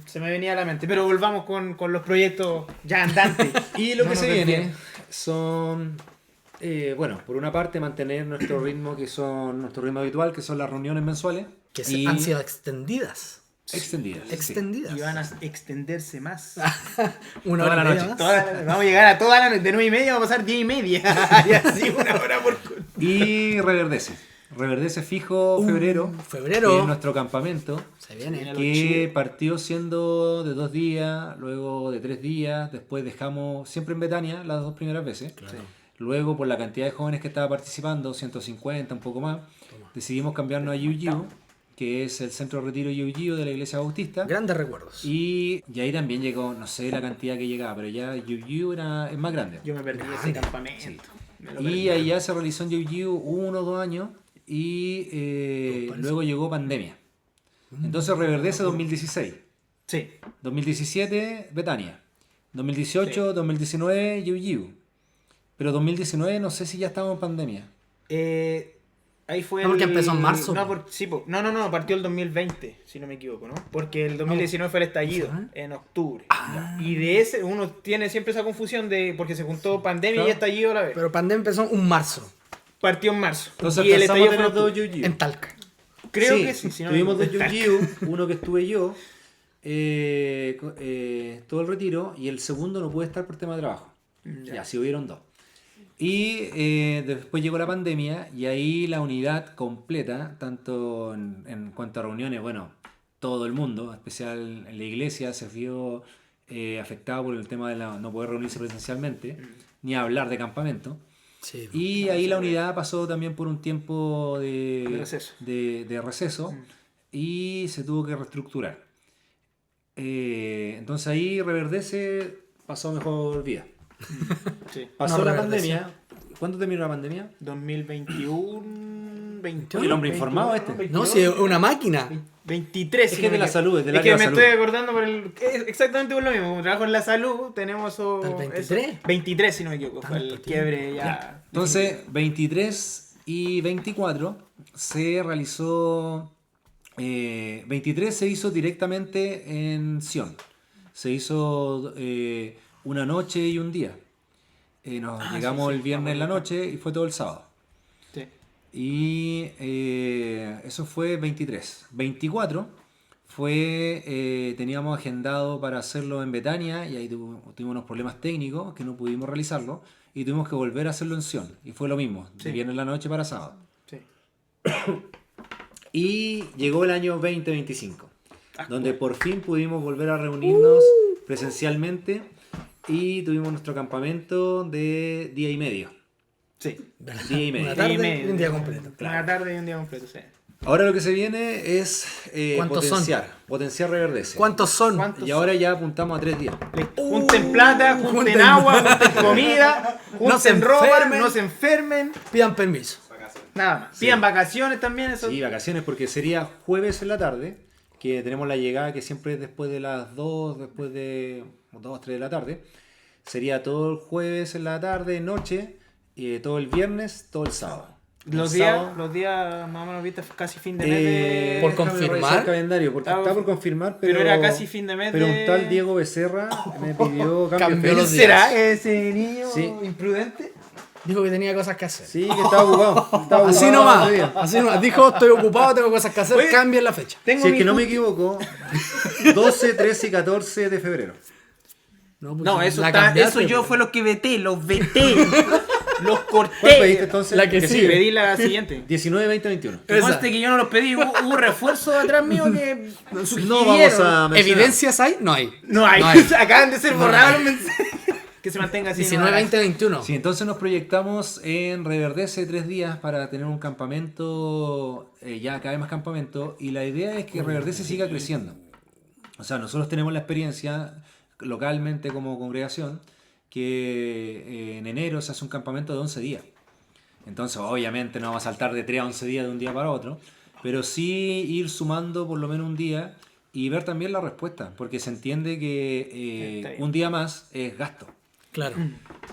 Se me venía a la mente. Pero volvamos con los proyectos ya andantes. Y lo No que nos se viene desviemos. son, bueno, por una parte mantener nuestro ritmo, nuestro ritmo habitual, que son las reuniones mensuales. Que y han sido extendidas. extendidas. sí. Extendidas. Y van a extenderse más. Una Toda hora la y media noche. más. Vamos a llegar a toda la noche. De 9:30 vamos a pasar 10:30. Y así una hora por... Y Reverdece. Reverdece fijo febrero. febrero. Que es nuestro campamento. Se viene. Que partió siendo de 2 días, luego de 3 días, después dejamos siempre en Betania las 2 primeras veces. Claro. Luego, por la cantidad de jóvenes que estaba participando, 150, un poco más, decidimos cambiarnos a Yu que es el centro de retiro Yu de la iglesia bautista. Grandes recuerdos. Y ahí también llegó, no sé la cantidad que llegaba, pero ya Yu es más grande. Yo me perdí ese campamento. Sí. Me lo Y perdí. ahí ya se realizó en Yu 1 o 2 años y luego llegó pandemia. Entonces Reverdece 2016. Sí. 2017 Betania. 2018, 2019 Yu. Pero 2019 no sé si ya estábamos en pandemia. Ahí fue No, porque empezó en marzo, No, po. sí, po. No, partió el 2020, si no me equivoco, ¿no? Porque el 2019 fue el estallido, ¿Ah? en octubre. Y de ese, uno tiene siempre esa confusión de porque se juntó pandemia y Claro. estallido a la vez. Pero pandemia empezó un marzo. Partió en marzo. Entonces y el alcanzamos estallido a fue en tener dos octubre. Yu. En Talca. Creo que sí. Si no me tuvimos dos equivoco. Yu, uno que estuve yo, todo el retiro, y el segundo no pude estar por tema de trabajo. Ya, sí hubieron 2. Y después llegó la pandemia y ahí la unidad completa, tanto en cuanto a reuniones, bueno, todo el mundo, en especial en la iglesia, se vio afectado por el tema de no poder reunirse presencialmente, ni hablar de campamento. Sí, Y ahí la unidad pasó también por un tiempo de receso y se tuvo que reestructurar. Entonces ahí Reverdece pasó mejor vida. Sí. Pasó No, la Reverdece. pandemia. ¿Cuándo terminó la pandemia? 2021, 21. El hombre informado este. 22, No, si es una máquina. 23. Es si que no de me la equivoco. salud, es del Es área que de me la estoy salud. acordando por exactamente por lo mismo. Como trabajo en la salud, tenemos eso. ¿El 23? eso. 23, si no me equivoco. Fue el Tanto quiebre ya. Entonces, 23 y 24 se realizó. 23 se hizo directamente en Sion. Se hizo una noche y un día. Llegamos el viernes en la noche y fue todo el sábado. Sí. Y eso fue 23. 24 fue, teníamos agendado para hacerlo en Betania y ahí tuvimos unos problemas técnicos que no pudimos realizarlo y tuvimos que volver a hacerlo en Sion. Y fue lo mismo, de Sí. viernes en la noche para sábado. Sí. Y llegó el año 2025, donde por fin pudimos volver a reunirnos presencialmente y tuvimos nuestro campamento de día y medio. Sí. Día y medio. Una tarde Día y medio. y un día completo. Una tarde y un día completo, sí. Ahora lo que se viene es ¿Cuántos son? potenciar Reverdece. ¿Cuántos son? ¿Cuántos? Y ahora ya apuntamos a 3 días. Junten plata, junten junten- agua, junten comida, No se junten ropa, enfermen. no se enfermen. Pidan permiso. Nada más. Sí. Pidan vacaciones también, eso. Sí, vacaciones, porque sería jueves en la tarde, que tenemos la llegada que siempre es después de las 2, después de 2, 3 de la tarde. Sería todo el jueves en la tarde, noche, todo el viernes, todo el sábado. Los El días, sábado, los días más o menos viste casi fin de mes de... Por déjame confirmar. revisar el calendario, porque Estaba- está por confirmar, pero era casi fin de mes Pero de- un tal Diego Becerra me pidió Cambió cambio de los fecha. días. ¿Será ese niño Sí. imprudente? Dijo que tenía cosas que hacer. Sí, que estaba ocupado. Estaba Así ocupado nomás. ese día. Así nomás. Dijo, estoy ocupado, tengo cosas que hacer, Oye, cambien la fecha. Tengo Si es mi que no me ju- equivoco, 12, 13 y 14 de febrero. pues, No, eso, la está, cambiaste, eso yo pues. fue lo que veté, los veté. Los corté. ¿Cuál pediste entonces? La que Sí, sigue. pedí la siguiente. 19, 20, 21. Que Esa. conste que yo no los pedí, hubo refuerzo atrás mío que No sugirieron. vamos a mencionar. ¿Evidencias hay? No hay. No hay, No hay. acaban de ser No borrados hay. los mensajes. Que se mantenga así. 19, 20, 21. Sí, entonces nos proyectamos en Reverdece 3 días para tener un campamento, ya cada vez más campamento, y la idea es que Reverdece siga creciendo. O sea, nosotros tenemos la experiencia localmente como congregación que en enero se hace un campamento de 11 días. Entonces, obviamente no vamos a saltar de 3 a 11 días de un día para otro, pero sí ir sumando por lo menos un día y ver también la respuesta, porque se entiende que Está bien. un día más es gasto. Claro.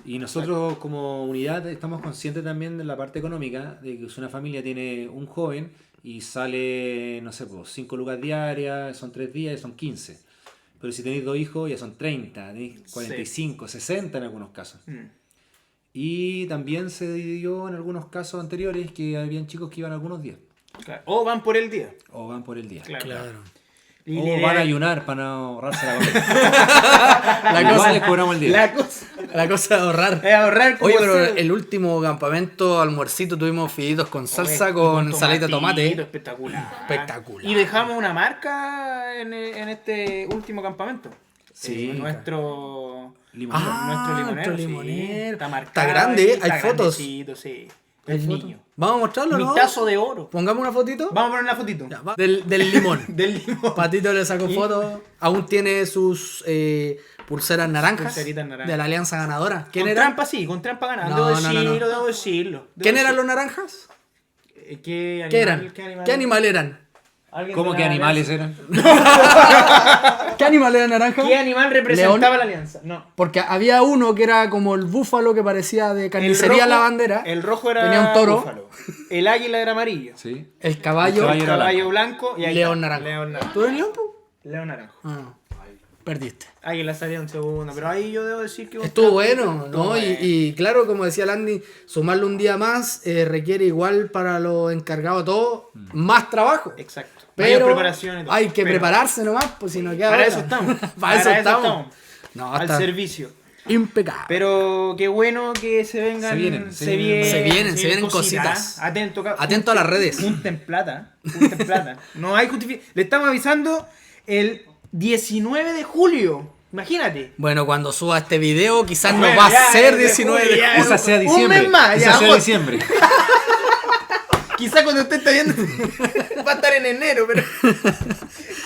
Y nosotros como unidad estamos conscientes también de la parte económica, de que si una familia tiene un joven y sale, no sé, pues 5 lucas diarias, son 3 días, son 15. Pero si tenéis 2 hijos ya son 30, tenéis 45, 60 en algunos casos. Y también se dio en algunos casos anteriores que habían chicos que iban algunos días. Claro. O van por el día. O van por el día. Claro. Claro. Y O la idea- van a ayunar para no ahorrarse la comida. La Igual cosa, les cobramos el día. La cosa la cosa de ahorrar. es ahorrar como Oye, pero sea. el último campamento almuercito tuvimos fideos con salsa, Oye, con salita de tomatito, tomate. Espectacular. Espectacular. Y dejamos una marca en este último campamento. Sí. Nuestro Limonero. nuestro limonero. nuestro sí. limonero. Está marcado. Está grande, ahí, hay está fotos. grandecito, sí. ¿Hay El foto? niño. Vamos a mostrarlo, Mi ¿no? tazo de oro. Pongamos una fotito. Vamos a poner una fotito. Ya, va. Del limón. Del limón. Patito le sacó ¿Y? foto. Aún tiene sus pulseras naranjas. Pulseritas naranjas. De la alianza ganadora. ¿Quién Con era? trampa, sí, con trampa ganada. No, Debo no, decirlo, no. debo decirlo. ¿Quién eran los naranjas? ¿Qué ¿Qué eran? ¿Qué animal eran? ¿Alguien ¿Cómo de que la animales alianza? eran? ¿Qué animal era naranja? ¿Qué animal representaba León. la alianza? No. Porque había uno que era como el búfalo que parecía de carnicería la bandera. El rojo era Tenía un toro. búfalo. El águila era amarillo. Sí. El caballo. El caballo. Caballo blanco y ahí León está. naranjo. León naranjo. ¿Tú eres león, po? León naranjo. Ah, perdiste. Águila salía en segundo, pero ahí yo debo decir que... Estuvo bueno, Estuvo ¿no? bueno. Y claro, como decía Landy, sumarle un día más requiere igual para los encargados todo más trabajo. Exacto. Mayor Pero preparación y todo. hay que Pero prepararse nomás, pues si no queda Para otra. eso estamos. para eso estamos. No, Al está servicio. impecable. Pero qué bueno que se vengan. Se vienen, se vienen cositas. Atento, Atento a las redes. Junten plata. Junten plata. No hay justificación. Le estamos avisando el 19 de julio. Imagínate. Bueno, cuando suba este video, quizás no Bueno, va ya, a ser de 19 de julio, ya. julio. Quizás sea Un diciembre. mes más, Quizás ya, sea vos. diciembre. Quizá cuando usted está viendo va a estar en enero, pero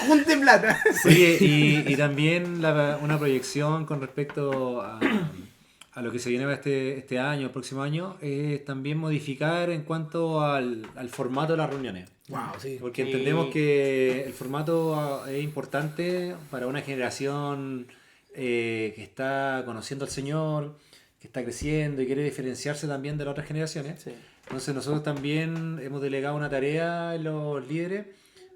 junte plata. Oye, y también una proyección con respecto a lo que se viene este año, el próximo año, es también modificar en cuanto al formato de las reuniones. Wow, sí. Porque Sí. entendemos que el formato es importante para una generación que está conociendo al Señor, que está creciendo y quiere diferenciarse también de las otras generaciones. Sí. Entonces nosotros también hemos delegado una tarea en los líderes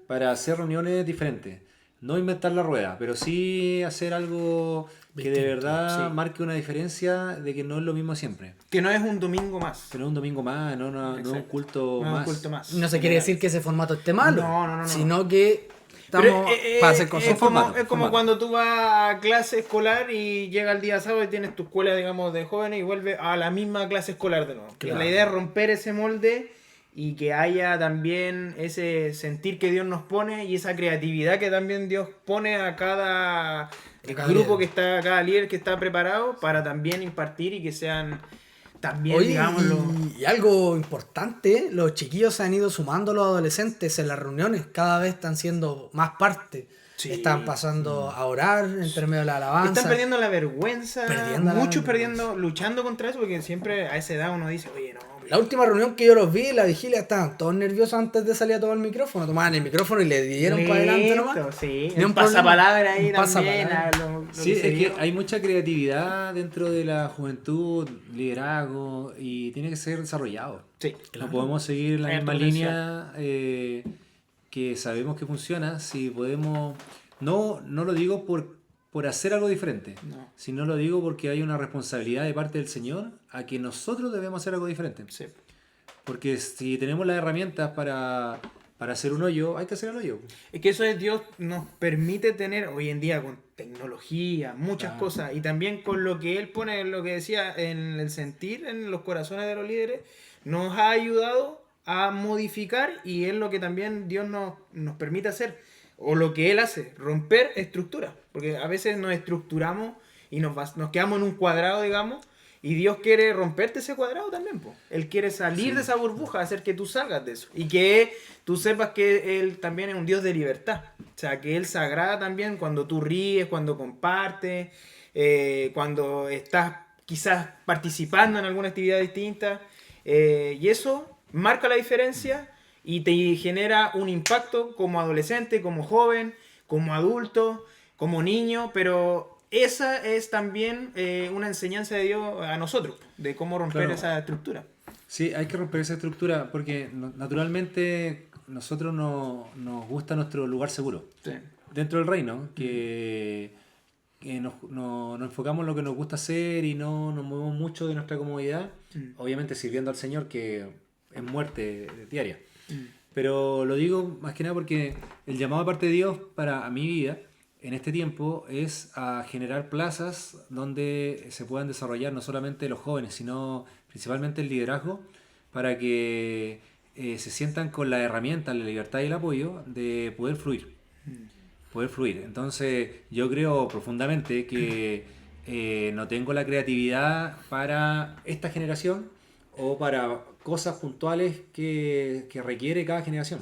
para hacer reuniones diferentes. No inventar la rueda, pero sí hacer algo que de Distinto, verdad sí. marque una diferencia de que no es lo mismo siempre. Que no es un domingo más. Que no es un domingo más, no es un Exacto. culto No es un más. culto más. No se quiere decir que ese formato esté malo, No. sino que Pero, estamos para hacer cosas. es como, formato, es como formato. cuando tú vas a clase escolar y llega el día sábado y tienes tu escuela, digamos, de jóvenes y vuelves a la misma clase escolar de nuevo. Claro. La idea es romper ese molde y que haya también ese sentir que Dios nos pone y esa creatividad que también Dios pone a cada Cada grupo líder. que está, cada líder que está preparado para también impartir y que sean también, Oye, digámoslo... y algo importante, los chiquillos se han ido sumando, los adolescentes en las reuniones, cada vez están siendo más parte. Sí. Están pasando a orar entre medio de la alabanza. Están perdiendo la vergüenza, Perdiendo la muchos vergüenza. perdiendo, luchando contra eso, porque siempre a esa edad uno dice, oye, no. La última reunión que yo los vi, la vigilia, estaban todos nerviosos antes de salir a tomar el micrófono. Tomaban el micrófono y le dieron para adelante nomás. Listo, sí. Ni un Un pasapalabra ahí problema. Un también. pasapalabra. Sí, es que hay mucha creatividad dentro de la juventud, liderazgo, y tiene que ser desarrollado. Sí. No podemos seguir la Hay misma harto línea que sabemos que funciona si podemos... No lo digo por hacer algo diferente, No. sino lo digo porque hay una responsabilidad de parte del Señor a que nosotros debemos hacer algo diferente. Sí. Porque si tenemos las herramientas para hacer un hoyo, hay que hacer el hoyo. Es que eso es Dios nos permite tener hoy en día con tecnología, muchas Claro. cosas, y también con lo que Él pone, lo que decía, en el sentir, en los corazones de los líderes, nos ha ayudado a modificar y es lo que también Dios nos permite hacer, o lo que Él hace, romper estructuras, porque a veces nos estructuramos y nos quedamos en un cuadrado, digamos, y Dios quiere romperte ese cuadrado también, po. Él quiere salir de esa burbuja, hacer que tú salgas de eso. Y que tú sepas que Él también es un Dios de libertad. O sea, que Él se agrada también cuando tú ríes, cuando compartes, cuando estás quizás participando en alguna actividad distinta. Y eso marca la diferencia y te genera un impacto como adolescente, como joven, como adulto, como niño, pero... Esa es también una enseñanza de Dios a nosotros, de cómo romper Claro. esa estructura. Sí, hay que romper esa estructura porque naturalmente nosotros nos gusta nuestro lugar seguro. Sí. Dentro del reino, que nos enfocamos en lo que nos gusta hacer y no nos movemos mucho de nuestra comodidad, obviamente sirviendo al Señor, que es muerte diaria. Pero lo digo más que nada porque el llamado de parte de Dios para mi vida en este tiempo es a generar plazas donde se puedan desarrollar no solamente los jóvenes, sino principalmente el liderazgo, para que se sientan con la herramienta, la libertad y el apoyo de poder fluir. Poder fluir. Entonces yo creo profundamente que no tengo la creatividad para esta generación o para cosas puntuales que requiere cada generación.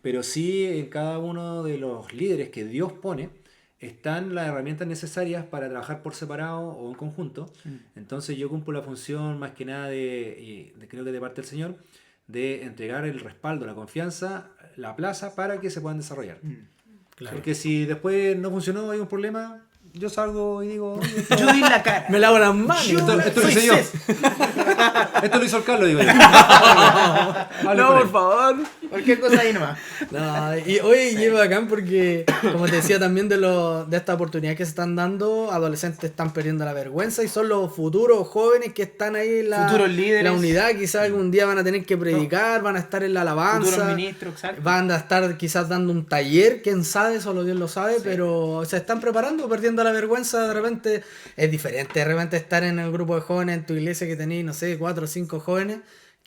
Pero sí en cada uno de los líderes que Dios pone, están las herramientas necesarias para trabajar por separado o en conjunto. Entonces yo cumplo la función más que nada creo que de parte del Señor, de entregar el respaldo, la confianza, la plaza para que se puedan desarrollar. Claro. Porque si después no funcionó, hay un problema, yo salgo y digo... Yo di la cara. Me lavo las manos. Esto lo soy hice yo. Cés. Esto lo hizo el Carlos, digo yo. Hable No, con por él. favor. Cualquier cosa ahí nomás. No, y oye, y es bacán porque, como te decía también de esta oportunidad que se están dando, adolescentes están perdiendo la vergüenza y son los futuros jóvenes que están ahí en Futuros líderes. la unidad. Quizás algún día van a tener que predicar, van a estar en la alabanza, Futuros ministros, exacto. van a estar quizás dando un taller, quién sabe, solo Dios lo sabe, pero se están preparando, perdiendo la vergüenza. De repente es diferente, de repente estar en el grupo de jóvenes en tu iglesia que tenéis, no sé, 4 o 5 jóvenes,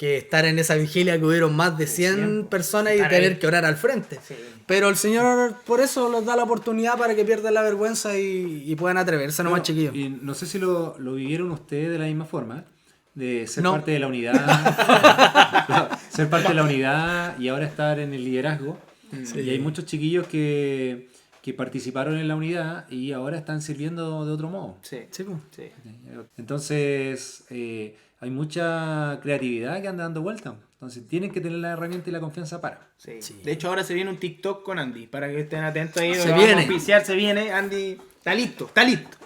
que estar en esa vigilia que hubieron más de 100 personas y Estar tener ahí. que orar al frente. Sí. Pero el Señor por eso les da la oportunidad para que pierdan la vergüenza y puedan atreverse nomás, Bueno, chiquillos. y no sé si lo vivieron ustedes de la misma forma, de ser No. parte de la unidad, ser parte de la unidad y ahora estar en el liderazgo. Sí. Y hay muchos chiquillos que participaron en la unidad y ahora están sirviendo de otro modo. Sí. Sí, pues. Sí. Entonces, hay mucha creatividad que anda dando vuelta. Entonces, tienen que tener la herramienta y la confianza para. Sí. Sí. De hecho, ahora se viene un TikTok con Andy. Para que estén atentos ahí. Se lo vamos a viene. auspiciar, se viene. Andy está listo, está listo.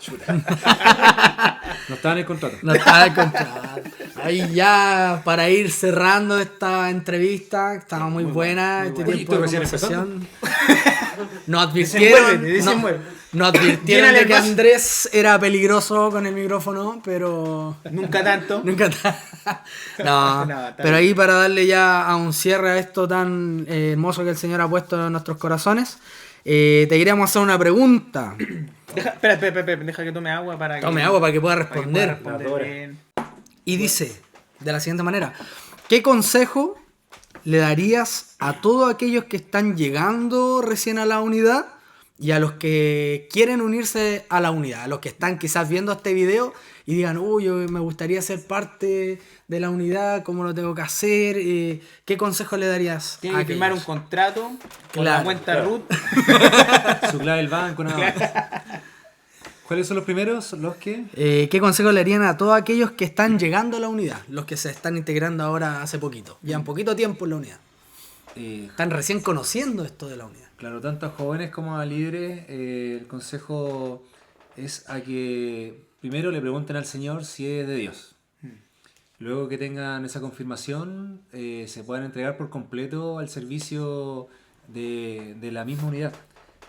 No estaban en el contrato. No estaba encontrado. Ahí ya para ir cerrando esta entrevista, estaba muy buena muy este buena. tiempo Oye, de ¿tú recién conversación. Nos Desenvuélvete, advirtieron, desenvuélvete. nos advirtieron Llénale de el que vaso. Andrés era peligroso con el micrófono, pero Nunca tanto. nunca no, No, está pero bien. ahí para darle ya a un cierre a esto tan hermoso que el Señor ha puesto en nuestros corazones, te queríamos hacer una pregunta. Espera, deja que tome agua para que. Tome agua para que pueda para que pueda responder. responder bien. Y dice de la siguiente manera: ¿qué consejo le darías a todos aquellos que están llegando recién a la unidad y a los que quieren unirse a la unidad? A los que están quizás viendo este video y digan, uy, yo me gustaría ser parte de la unidad, ¿cómo lo tengo que hacer? ¿Qué consejo le darías Tiene a que firmar un aquellos? contrato con Claro, la cuenta claro. Ruth. Su clave del banco, nada más. ¿Cuáles son los primeros? Los que... ¿Qué consejo le harían a todos aquellos que están llegando a la unidad? Los que se están integrando ahora hace poquito. Llevan poquito tiempo en la unidad. Están recién conociendo esto de la unidad. Claro, tanto a jóvenes como a líderes, el consejo es a que primero le pregunten al Señor si es de Dios. Luego que tengan esa confirmación, se puedan entregar por completo al servicio de la misma unidad,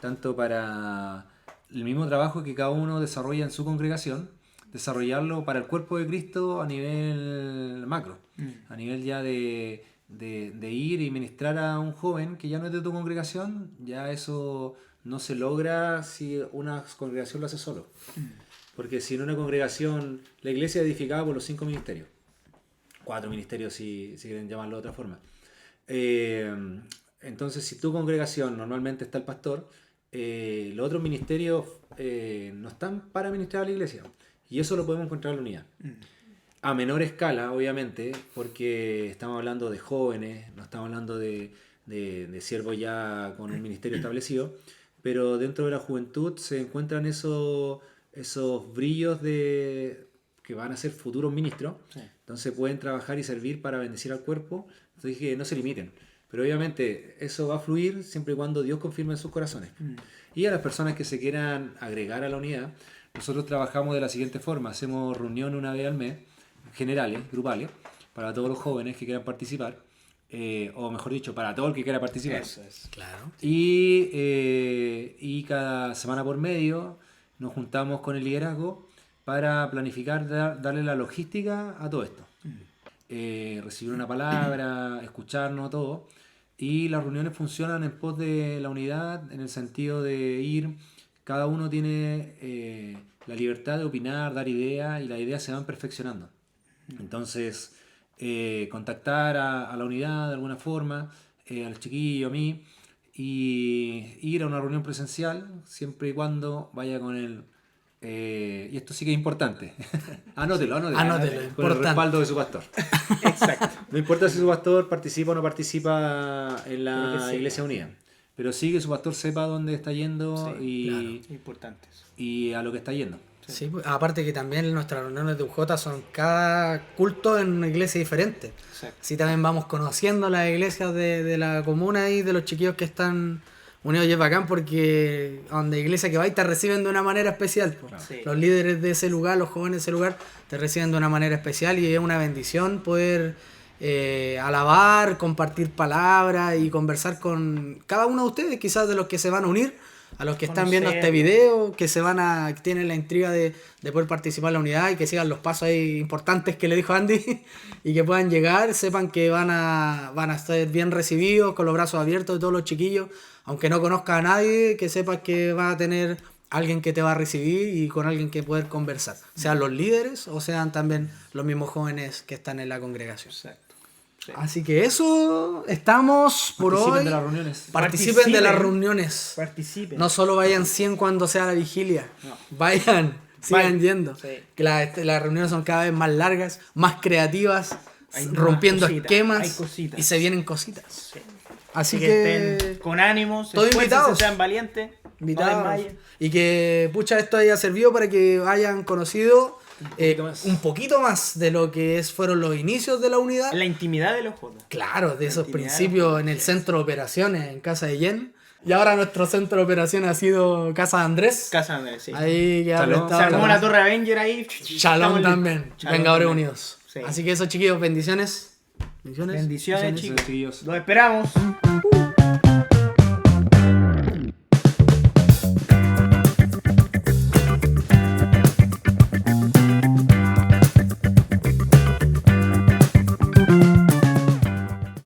tanto para el mismo trabajo que cada uno desarrolla en su congregación, desarrollarlo para el cuerpo de Cristo a nivel macro, a nivel ya de ir y ministrar a un joven que ya no es de tu congregación. Ya eso no se logra si una congregación lo hace solo, porque si en una congregación la iglesia es edificada por los 5 ministerios, 4 ministerios si quieren llamarlo de otra forma, entonces si tu congregación normalmente está el pastor, los otros ministerios no están para ministrar a la iglesia, y eso lo podemos encontrar en la unidad. A menor escala, obviamente, porque estamos hablando de jóvenes, no estamos hablando de siervos ya con un ministerio establecido, pero dentro de la juventud se encuentran esos brillos que van a ser futuros ministros. Sí. Entonces pueden trabajar y servir para bendecir al cuerpo. Entonces que no se limiten. Pero obviamente eso va a fluir siempre y cuando Dios confirme en sus corazones. Y a las personas que se quieran agregar a la unidad, nosotros trabajamos de la siguiente forma. Hacemos reunión una vez al mes, generales, grupales, para todos los jóvenes que quieran participar. O mejor dicho, para todo el que quiera participar. Eso es. Claro. Y cada semana por medio nos juntamos con el liderazgo para planificar, darle la logística a todo esto. Recibir una palabra, escucharnos, todo. Y las reuniones funcionan en pos de la unidad, en el sentido de ir, cada uno tiene la libertad de opinar, dar ideas, y las ideas se van perfeccionando. Entonces, contactar a la unidad de alguna forma, al chiquillo, a mí, y ir a una reunión presencial, siempre y cuando vaya con el... y esto sí que es importante. Anótelo, Anótelo, con el importante. respaldo de su pastor. Exacto. No importa si su pastor participa o no participa en Pero que la sepa. Iglesia Unida, pero sí que su pastor sepa dónde está yendo Importante eso. y a lo que está yendo. Sí, pues, aparte que también nuestras reuniones de UJ son cada culto en una iglesia diferente. Exacto. Así también vamos conociendo las iglesias de la comuna y de los chiquillos que están unidos. Y es bacán porque a donde iglesia que vais te reciben de una manera especial. Po. Claro. Sí. Los líderes de ese lugar, los jóvenes de ese lugar, te reciben de una manera especial, y es una bendición poder alabar, compartir palabras y conversar con cada uno de ustedes, quizás de los que se van a unir, a los que están viendo este video, que tienen la intriga de poder participar en la unidad y que sigan los pasos ahí importantes que le dijo Andy y que puedan llegar, sepan que van a estar bien recibidos, con los brazos abiertos de todos los chiquillos, aunque no conozca a nadie, que sepas que va a tener alguien que te va a recibir y con alguien que poder conversar, sean los líderes o sean también los mismos jóvenes que están en la congregación. Exacto. Así que eso, estamos por Participen hoy. de las reuniones. Participen de las reuniones. Participen. No solo vayan 100 cuando sea la vigilia. No. Sigan Vayan. yendo. Sí. Que las reuniones son cada vez más largas, más creativas, Hay rompiendo más cositas, hay esquemas. cositas. Y se vienen cositas. Sí. Así que estén que con ánimos, todos esfuércense, invitados. sean valientes, no invitados. desmayen. Y que pucha esto haya servido para que hayan conocido más. un poquito más de lo que fueron los inicios de la unidad. La intimidad de los Jotas. Claro, de esos intimidad, principios en el centro de operaciones, en casa de Jen. Y ahora nuestro centro de operaciones ha sido casa de Andrés. Casa Andrés, sí. Ahí que ha Shalom. prestado Se armó la- la Torre Avenger ahí. Shalom Estamos también. listos. Shalom Vengadores también. Unidos. Sí. Así que eso, chiquillos, bendiciones. Bendiciones, chicos. Chiquillos. Los esperamos.